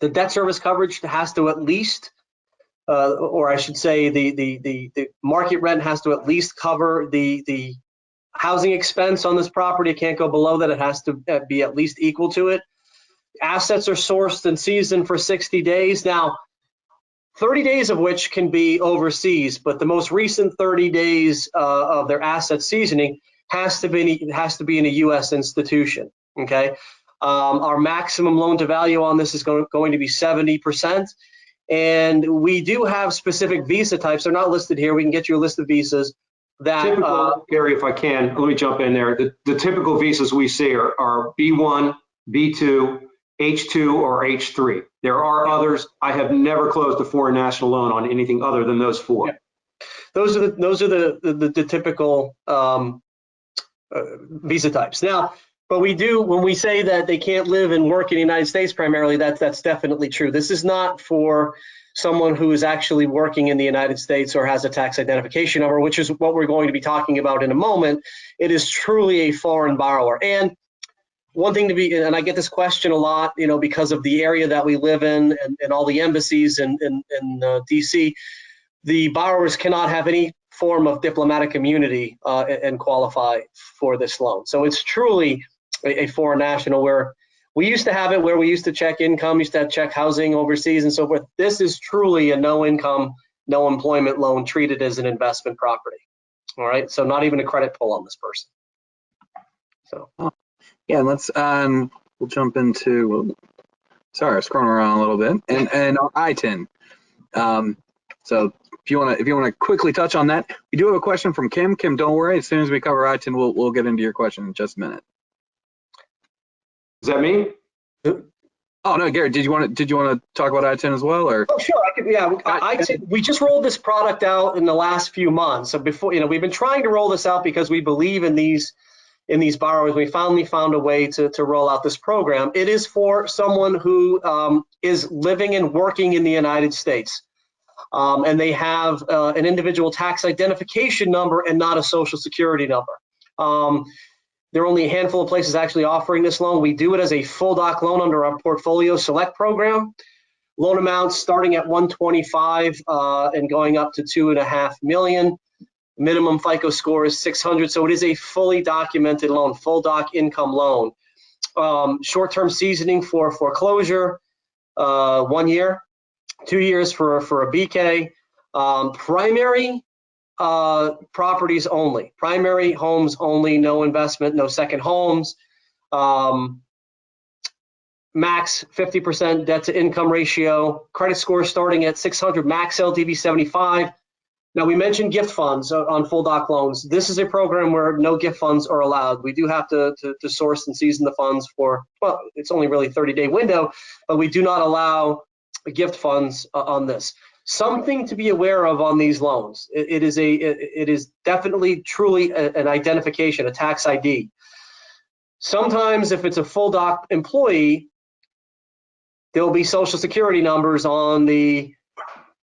The debt service coverage has to at least, or I should say the market rent has to at least cover the housing expense on this property. It can't go below that. It has to be at least equal to it. Assets are sourced and seasoned for 60 days. Now, 30 days of which can be overseas, but the most recent 30 days of their asset seasoning has to be in a U.S. institution, okay? Our maximum loan to value on this is going to be 70%. And we do have specific visa types. They're not listed here. We can get you a list of visas that typical, Gary, if I can, let me jump in there. The typical visas we see are B1, B2, H2, or H3. There are others. I have never closed a foreign national loan on anything other than those four. Yeah. Those are the typical visa types. Now, but we do, when we say that they can't live and work in the United States primarily, that's definitely true. This is not for someone who is actually working in the United States or has a tax identification number, which is what we're going to be talking about in a moment. It is truly a foreign borrower. And one thing to be, and I get this question a lot, because of the area that we live in and all the embassies in DC, the borrowers cannot have any form of diplomatic immunity and qualify for this loan. So it's truly a foreign national, where we used to have it, where we used to check income, used to check housing overseas and so forth. This is truly a no income, no employment loan treated as an investment property. All right, so not even a credit pull on this person. So yeah, let's we'll jump into, sorry, I'm scrolling around a little bit, and our ITIN. So if you want to quickly touch on that, we do have a question from Kim. Kim, don't worry. As soon as we cover ITIN, we'll get into your question in just a minute. Is that me? Oh no, Gary, did you want to talk about ITIN as well, or? Oh, sure, I could. Yeah, ITIN, we just rolled this product out in the last few months. So before, we've been trying to roll this out because we believe in these in these borrowers. We finally found a way to roll out this program. It is for someone who is living and working in the United States, and they have an individual tax identification number and not a social security number. There are only a handful of places actually offering this loan. We do it as a full doc loan under our Portfolio Select program. Loan amounts starting at 125 and going up to 2.5 million. Minimum FICO score is 600, so it is a fully documented loan, full doc income loan. Short-term seasoning for foreclosure, 1 year, 2 years for a BK. Primary properties only, primary homes only, no investment, no second homes. Max 50% debt to income ratio, credit score starting at 600, max LTV 75. Now, we mentioned gift funds on full doc loans. This is a program where no gift funds are allowed. We do have to source and season the funds for, well, it's only really a 30-day window, but we do not allow gift funds on this. Something to be aware of on these loans. It is definitely truly an identification, a tax ID. Sometimes if it's a full doc employee, there will be social security numbers on the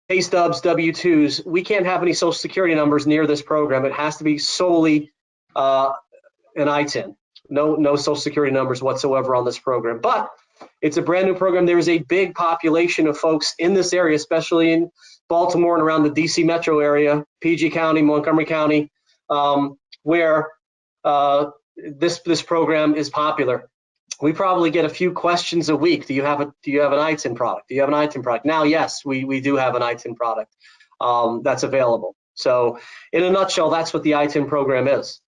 pay stubs, W-2s. We can't have any social security numbers near this program. It has to be solely an ITIN. No social security numbers whatsoever on this program. But it's a brand new program. There is a big population of folks in this area, especially in Baltimore and around the DC metro area, PG County, Montgomery County, where this program is popular. We probably get a few questions a week. Do you have an ITIN product? Do you have an ITIN product? Now, yes, we do have an ITIN product that's available. So in a nutshell, that's what the ITIN program is.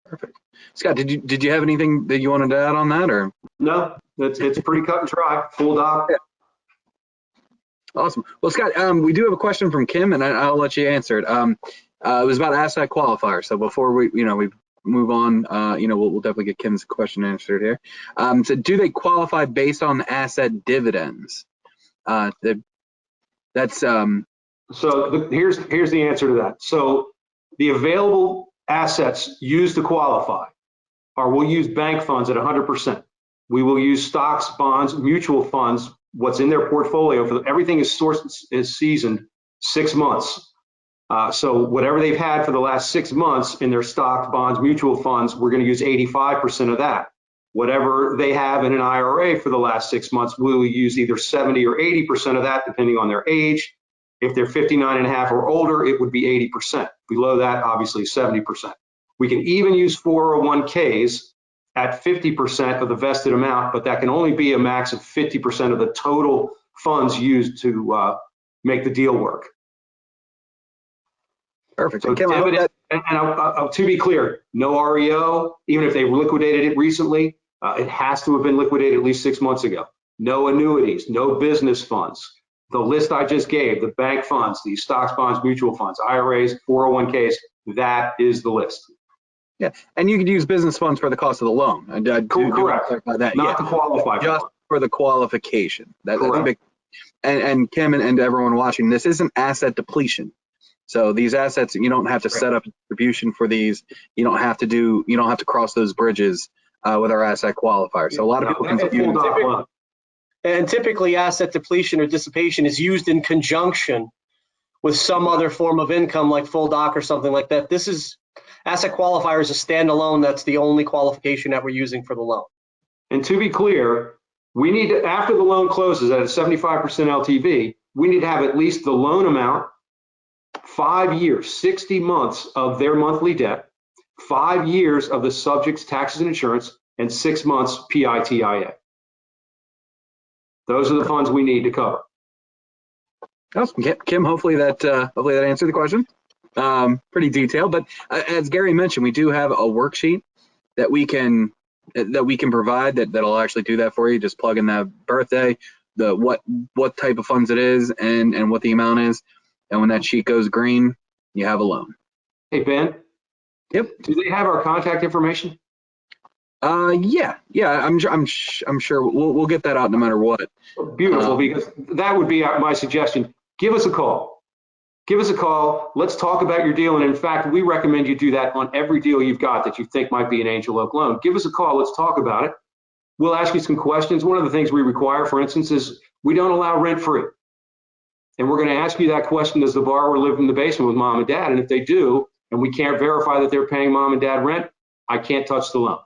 Perfect. Scott, did you have anything that you wanted to add on that, or? No, it's pretty cut and dry, full doc. Yeah. Awesome. Well, Scott, we do have a question from Kim, and I'll let you answer it. It was about asset qualifier. So before we move on, we'll definitely get Kim's question answered here. So do they qualify based on asset dividends? So here's the answer to that. So the available assets used to qualify are, we'll use bank funds at 100%. We will use stocks, bonds, mutual funds, what's in their portfolio. For everything is sourced, is seasoned 6 months. So whatever they've had for the last 6 months in their stocks, bonds, mutual funds, we're going to use 85% of that. Whatever they have in an IRA for the last 6 months, we will use either 70 or 80% of that, depending on their age. If they're 59 and a half or older, it would be 80%. Below that, obviously 70%. We can even use 401ks at 50% of the vested amount, but that can only be a max of 50% of the total funds used to make the deal work. Perfect. So dividend, and to be clear, no REO, even if they liquidated it recently, it has to have been liquidated at least 6 months ago. No annuities, no business funds. The list I just gave, the bank funds, the stocks, bonds, mutual funds, IRAs, 401ks, that is the list. Yeah, and you could use business funds for the cost of the loan. Correct. That. Not to qualify just for the qualification. That's big. And Kim and everyone watching, this isn't asset depletion. So these assets, you don't have to set up a distribution for these. You don't have to cross those bridges with our asset qualifier. So a lot of people confuse. And typically asset depletion or dissipation is used in conjunction with some other form of income like full doc or something like that. This is asset qualifier is a standalone. That's the only qualification that we're using for the loan. And to be clear, we need to, after the loan closes at a 75% LTV, we need to have at least the loan amount, 5 years, 60 months of their monthly debt, 5 years of the subject's taxes and insurance, and 6 months PITIA. Those are the funds we need to cover. Awesome. Kim, hopefully that answered the question. Pretty detailed, but as Gary mentioned, we do have a worksheet that we can provide that'll actually do that for you. Just plug in that birthday, what type of funds it is, and what the amount is, and when that sheet goes green, you have a loan. Hey Ben. Yep. Do they have our contact information? Yeah. I'm sure we'll get that out no matter what. Beautiful, because that would be my suggestion. Give us a call. give us a call. Let's talk about your deal. And in fact, we recommend you do that on every deal you've got that you think might be an Angel Oak loan. Give us a call. Let's talk about it. We'll ask you some questions. One of the things we require, for instance, is we don't allow rent-free. And we're going to ask you that question: does the borrower live in the basement with mom and dad? And if they do, and we can't verify that they're paying mom and dad rent, I can't touch the loan.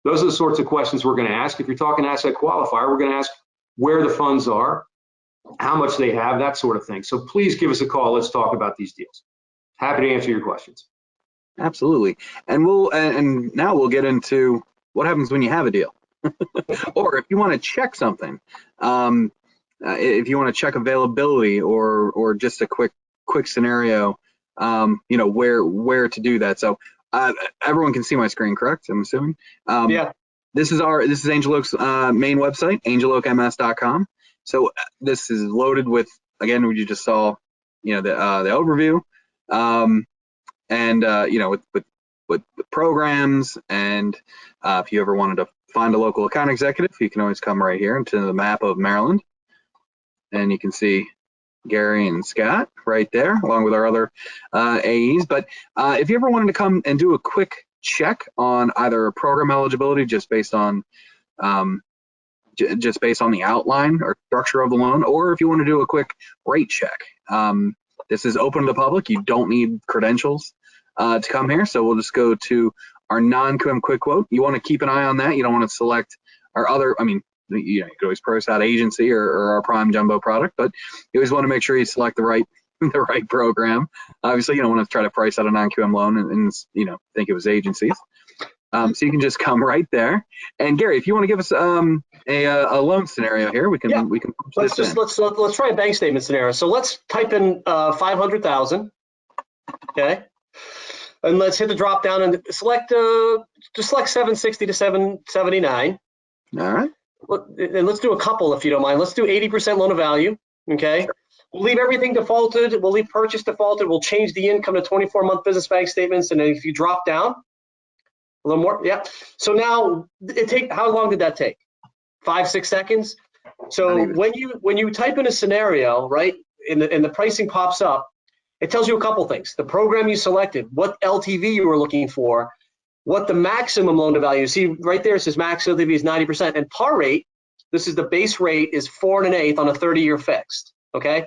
Those are the sorts of questions we're going to ask. If you're talking asset qualifier, we're going to ask where the funds are, how much they have, that sort of thing. So please give us a call. Let's talk about these deals. Happy to answer your questions. Absolutely. And now we'll get into what happens when you have a deal. Or if you want to check something, if you want to check availability or just a quick scenario, where to do that. So everyone can see my screen, correct? I'm assuming. Yeah. This is Angel Oak's main website, angeloakms.com. So this is loaded with, again, what you just saw, the overview, with programs, and if you ever wanted to find a local account executive, you can always come right here into the map of Maryland, and you can see Gary and Scott right there, along with our other AEs. But if you ever wanted to come and do a quick check on either program eligibility, just based on the outline or structure of the loan, or if you want to do a quick rate check, this is open to the public. You don't need credentials to come here. So we'll just go to our non-QM quick quote. You want to keep an eye on that. You don't want to select our other, you could always price out agency or our prime jumbo product, but you always want to make sure you select the right program. Obviously, you don't want to try to price out a non-QM loan and think it was agencies. So you can just come right there. And Gary, if you want to give us a loan scenario here, we can let's try a bank statement scenario. So let's type in 500,000. Okay. And let's hit the drop down and select 760 to 779. All right. And let's do a couple if you don't mind. Let's do 80% loan to value. Okay. Sure. We'll leave everything defaulted. We'll leave purchase defaulted. We'll change the income to 24-month business bank statements. And then if you drop down a little more, yeah. So now how long did that take? 5-6 seconds. So when you type in a scenario, right, and the pricing pops up, it tells you a couple things: the program you selected, what LTV you were looking for, what the maximum loan to value. See right there, it says max LTV is 90%, and par rate, this is the base rate, is 4 1/8 on a 30-year fixed. Okay,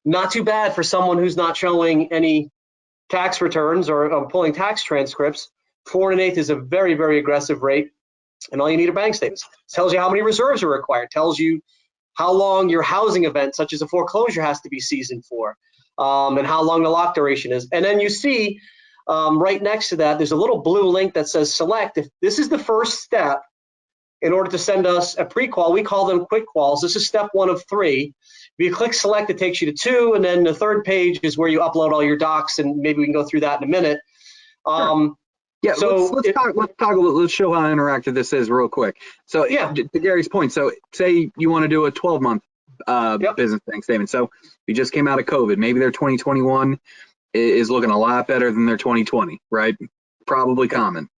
not too bad for someone who's not showing any tax returns or pulling tax transcripts. 4 1/8 is a very, very aggressive rate, and all you need are bank statements. It tells you how many reserves are required, tells you how long your housing event, such as a foreclosure, has to be seasoned for, and how long the lock duration is. And then you see right next to that, there's a little blue link that says select. If this is the first step in order to send us a pre-qual, we call them quick quals. This is step 1 of 3. If you click select, it takes you to 2, and then the third page is where you upload all your docs, and maybe we can go through that in a minute. Sure. Yeah, so let's show how interactive this is real quick. So yeah, to Gary's point, so say you want to do a 12-month business bank statement. So you just came out of COVID, maybe their 2021 is looking a lot better than their 2020, right? Probably common.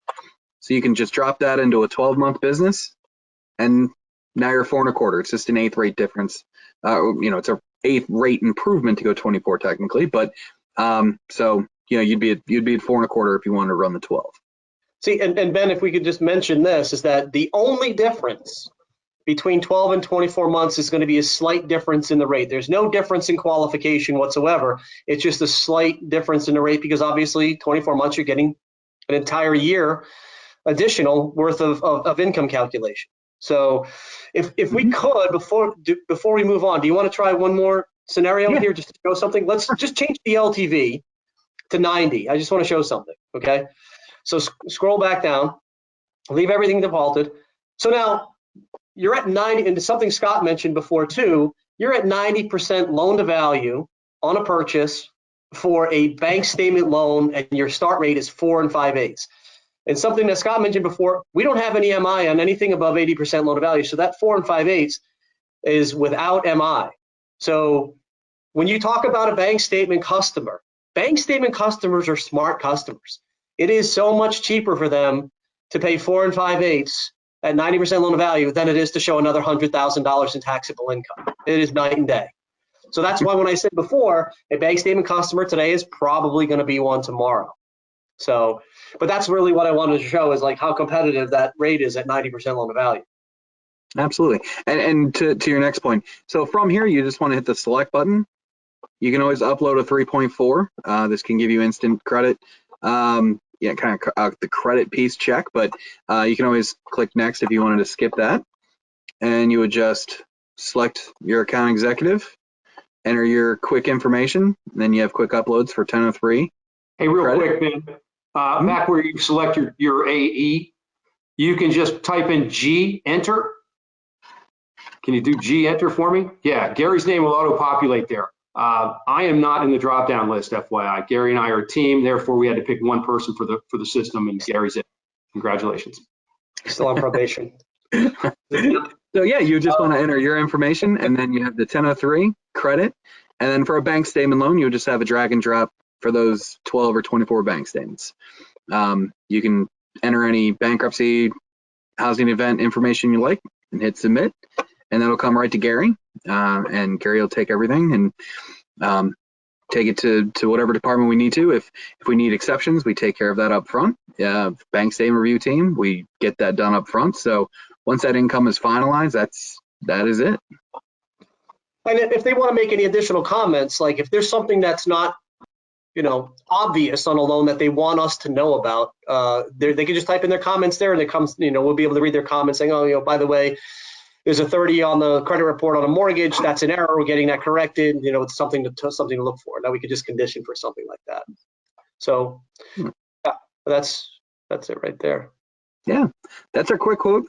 So you can just drop that into a 12-month business, and now you're 4 1/4. It's just an 1/8 rate difference. It's a 1/8 rate improvement to go 24 technically, but so you'd be at 4 1/4 if you wanted to run the 12. See, and Ben, if we could just mention this, is that the only difference between 12 and 24 months is going to be a slight difference in the rate. There's no difference in qualification whatsoever. It's just a slight difference in the rate, because obviously 24 months you're getting an entire year additional worth of income calculation. So if we could, before we move on, do you want to try one more scenario here just to show something? Let's just change the LTV to 90. I just want to show something, okay? So scroll back down, leave everything defaulted. So now you're at 90, and something Scott mentioned before too, you're at 90% loan to value on a purchase for a bank statement loan, and your start rate is 4 5/8. And something that Scott mentioned before, we don't have any MI on anything above 80% loan to value. So that 4 5/8 is without MI. So when you talk about a bank statement customer, bank statement customers are smart customers. It is so much cheaper for them to pay 4 5/8 at 90% loan to value than it is to show another $100,000 in taxable income. It is night and day. So that's why when I said before, a bank statement customer today is probably going to be one tomorrow. So, but that's really what I wanted to show is like how competitive that rate is at 90% loan to value. Absolutely. And to your next point, so from here, you just want to hit the select button. You can always upload a 3.4. This can give you instant credit. Yeah, kind of the credit piece check, but you can always click next if you wanted to skip that. And you would just select your account executive, enter your quick information, and then you have quick uploads for 1003. Hey, real credit. quick, Ben, back where you select your AE, you can just type in GEnter. Can you do GEnter for me? Yeah, Gary's name will auto-populate there. I am not in the drop-down list, FYI. Gary and I are a team, therefore we had to pick one person for the system, and Gary's it. Congratulations. Still on probation. So yeah, you just want to enter your information, and then you have the 1003 credit, and then for a bank statement loan, you would just have a drag and drop for those 12 or 24 bank statements. You can enter any bankruptcy, housing event information you like, and hit submit, and that'll come right to Gary, and Gary will take everything and take it to whatever department we need to. If we need exceptions, we take care of that up front. Bank statement review team, we get that done up front. So once that income is finalized, that is it. And if they want to make any additional comments, like if there's something that's not, obvious on a loan that they want us to know about, they can just type in their comments there, and it comes, we'll be able to read their comments saying, oh, by the way, there's a 30 on the credit report on a mortgage. That's an error. We're getting that corrected. It's something to look for. Now we could just condition for something like that. So yeah, that's it right there. Yeah, that's our quick quote.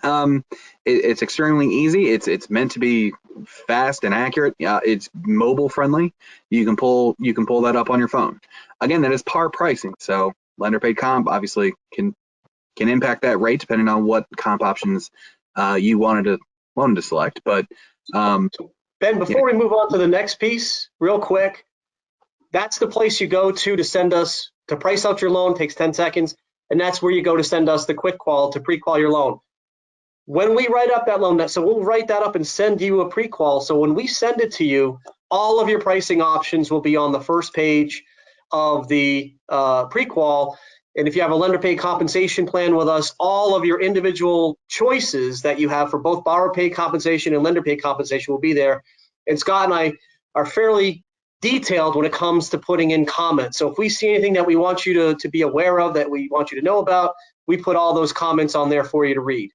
It's extremely easy. It's meant to be fast and accurate. It's mobile friendly. You can pull that up on your phone. Again, that is par pricing. So lender paid comp obviously can impact that rate depending on what comp options you wanted to select. But Ben, before we move on to the next piece, real quick, that's the place you go to send us to price out your loan. Takes 10 seconds. And that's where you go to send us the quick qual to pre-qual your loan. When we write up that loan, so we'll write that up and send you a pre-qual. So when we send it to you, all of your pricing options will be on the first page of the pre-qual. And if you have a lender paid compensation plan with us, all of your individual choices that you have for both borrower paid compensation and lender paid compensation will be there. And Scott and I are fairly detailed when it comes to putting in comments. So if we see anything that we want you to be aware of, that we want you to know about, we put all those comments on there for you to read.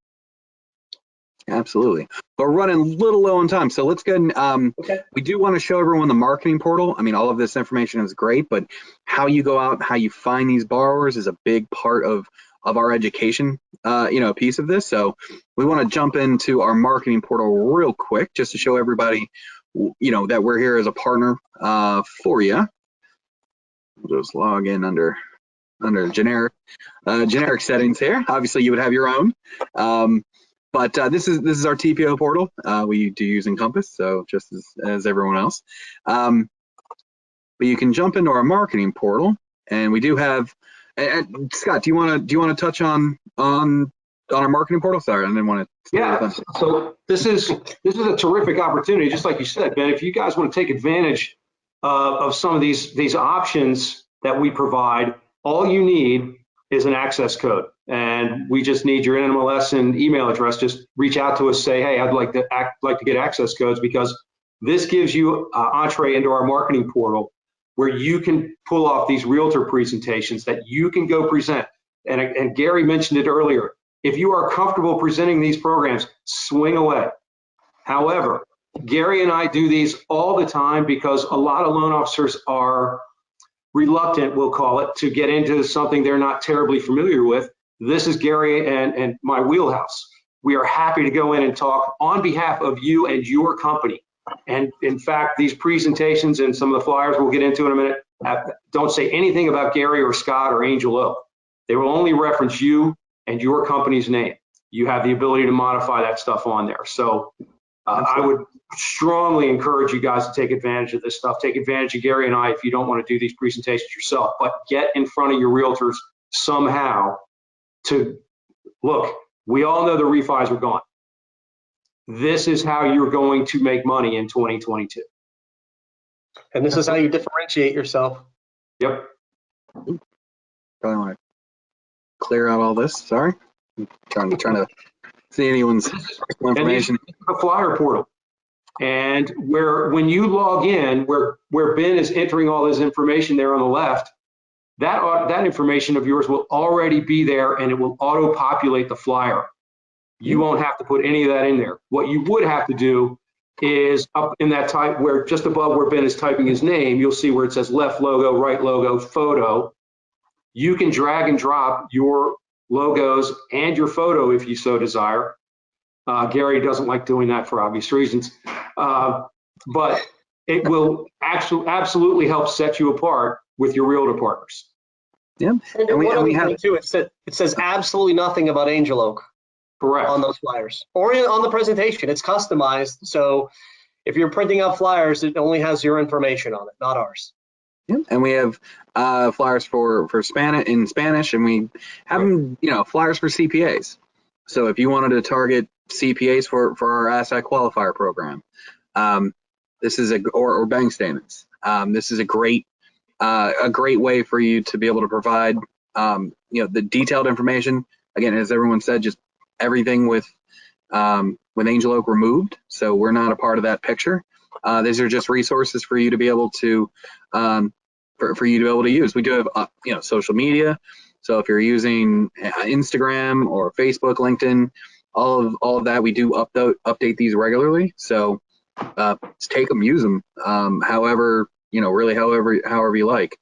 Absolutely. We're running a little low on time, so let's go. Okay. We do want to show everyone the marketing portal. I mean, all of this information is great, but how you go out, how you find these borrowers is a big part of our education, piece of this. So we want to jump into our marketing portal real quick, just to show everybody, that we're here as a partner for you. We'll just log in under generic settings here. Obviously, you would have your own. But this is our TPO portal. We do use Encompass, so just as everyone else. But you can jump into our marketing portal, and we do have. And Scott, do you want to touch on our marketing portal? Sorry, I didn't want to. Yeah. So this is a terrific opportunity, just like you said, Ben. If you guys want to take advantage of some of these options that we provide, all you need is an access code, and we just need your NMLS and email address. Just reach out to us, say, hey, I'd like to get access codes, because this gives you entree into our marketing portal, where you can pull off these realtor presentations that you can go present. And Gary mentioned it earlier. If you are comfortable presenting these programs, swing away. However, Gary and I do these all the time because a lot of loan officers are reluctant, we'll call it, to get into something they're not terribly familiar with. This is Gary and my wheelhouse. We are happy to go in and talk on behalf of you and your company. And in fact, these presentations and some of the flyers we'll get into in a minute don't say anything about Gary or Scott or Angel Oak. They will only reference you and your company's name. You have the ability to modify that stuff on there. So I would strongly encourage you guys to take advantage of this stuff. Take advantage of Gary and I if you don't want to do these presentations yourself, but get in front of your realtors somehow to look. We all know the refis are gone. This is how you're going to make money in 2022. And this is how you differentiate yourself. Yep. Probably want to clear out all this. Sorry, I'm trying to see anyone's personal information. And the flyer portal, and when you log in, where Ben is entering all his information there on the left, that information of yours will already be there, and it will auto-populate the flyer. You won't have to put any of that in there. What you would have to do is up in that type where just above where Ben is typing his name, you'll see where it says left logo, right logo, photo. You can drag and drop your logos and your photo if you so desire. Gary doesn't like doing that for obvious reasons, but it will absolutely help set you apart with your realtor partners. Yeah, and we have too. It says absolutely nothing about Angel Oak. Correct. On those flyers or on the presentation. It's customized, so if you're printing out flyers, it only has your information on it, not ours. Yeah, and we have flyers for Spanish, and we have them, flyers for CPAs. So if you wanted to target CPAs for our asset qualifier program, this is or bank statements. This is a great way for you to be able to provide the detailed information. Again, as everyone said, just everything with Angel Oak removed, so we're not a part of that picture. These are just resources for you to be able to use. We do have social media, so if you're using Instagram or Facebook, LinkedIn, all of that, we do update these regularly. So just take them, use them, however you like.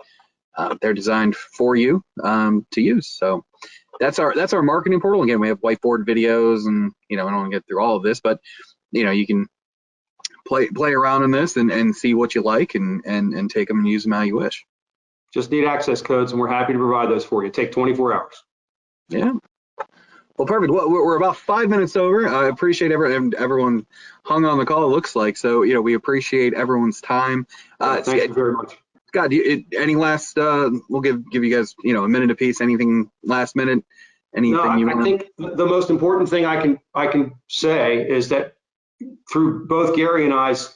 They're designed for you to use. So that's our marketing portal. Again, we have whiteboard videos, and I don't want to get through all of this, but you can play around in this and see what you like and take them and use them how you wish. Just need access codes, and we're happy to provide those for you. Take 24 hours. Yeah. Well, perfect. Well, we're about 5 minutes over. I appreciate everyone hung on the call, it looks like. So, we appreciate everyone's time. Thank you very much. Scott, any last, we'll give you guys, a minute apiece. Anything last minute? Anything I think the most important thing I can say is that through both Gary and I's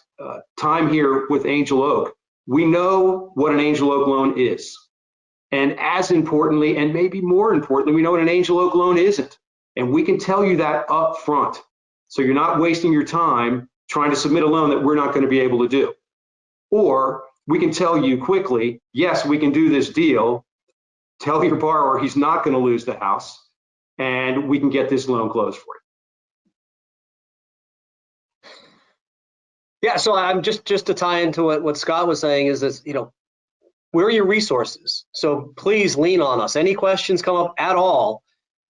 time here with Angel Oak, we know what an Angel Oak loan is. And as importantly, and maybe more importantly, we know what an Angel Oak loan isn't. And we can tell you that up front. So you're not wasting your time trying to submit a loan that we're not going to be able to do. Or we can tell you quickly, yes, we can do this deal. Tell your borrower he's not going to lose the house, and we can get this loan closed for you. Yeah, so I'm just to tie into what Scott was saying is this, we're your resources. So please lean on us. Any questions come up at all,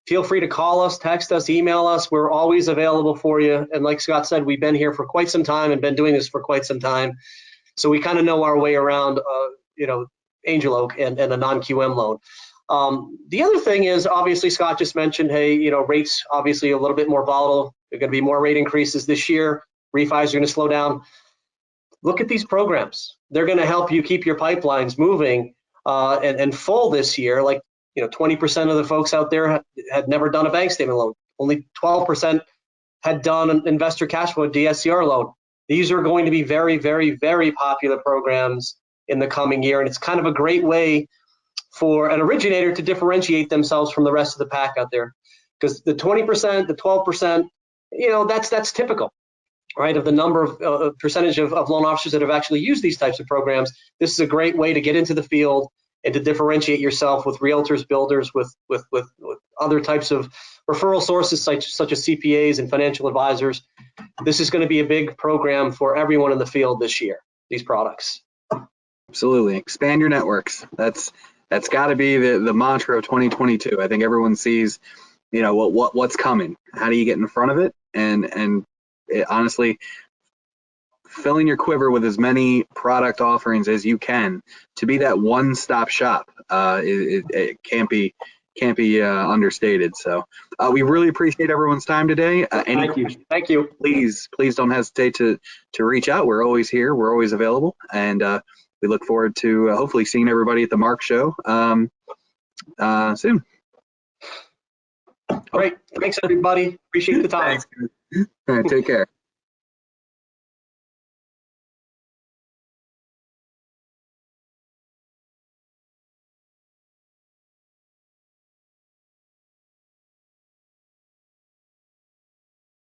feel free to call us, text us, email us. We're always available for you. And like Scott said, we've been here for quite some time and been doing this for quite some time. So we kind of know our way around, Angel Oak and a non-QM loan. The other thing is, obviously, Scott just mentioned, hey, rates obviously a little bit more volatile. There are going to be more rate increases this year. Refis are going to slow down. Look at these programs. They're going to help you keep your pipelines moving and full this year. Like, 20% of the folks out there had never done a bank statement loan. Only 12% had done an investor cash flow DSCR loan. These are going to be very, very, very popular programs in the coming year. And it's kind of a great way for an originator to differentiate themselves from the rest of the pack out there. Because the 20%, the 12%, that's typical, right, of the number of percentage of loan officers that have actually used these types of programs. This is a great way to get into the field and to differentiate yourself with realtors, builders, with other types of referral sources such as CPAs and financial advisors. This is going to be a big program for everyone in the field this year, these products. Absolutely. Expand your networks. That's got to be the mantra of 2022. I think everyone sees, what's coming. How do you get in front of it? And honestly, filling your quiver with as many product offerings as you can to be that one-stop shop. It can't be understated. So we really appreciate everyone's time today. Thank you. Please don't hesitate to reach out. We're always here. We're always available, and we look forward to hopefully seeing everybody at the Mark Show soon. Great. Thanks, everybody. Appreciate the time. Thanks. All right, take care.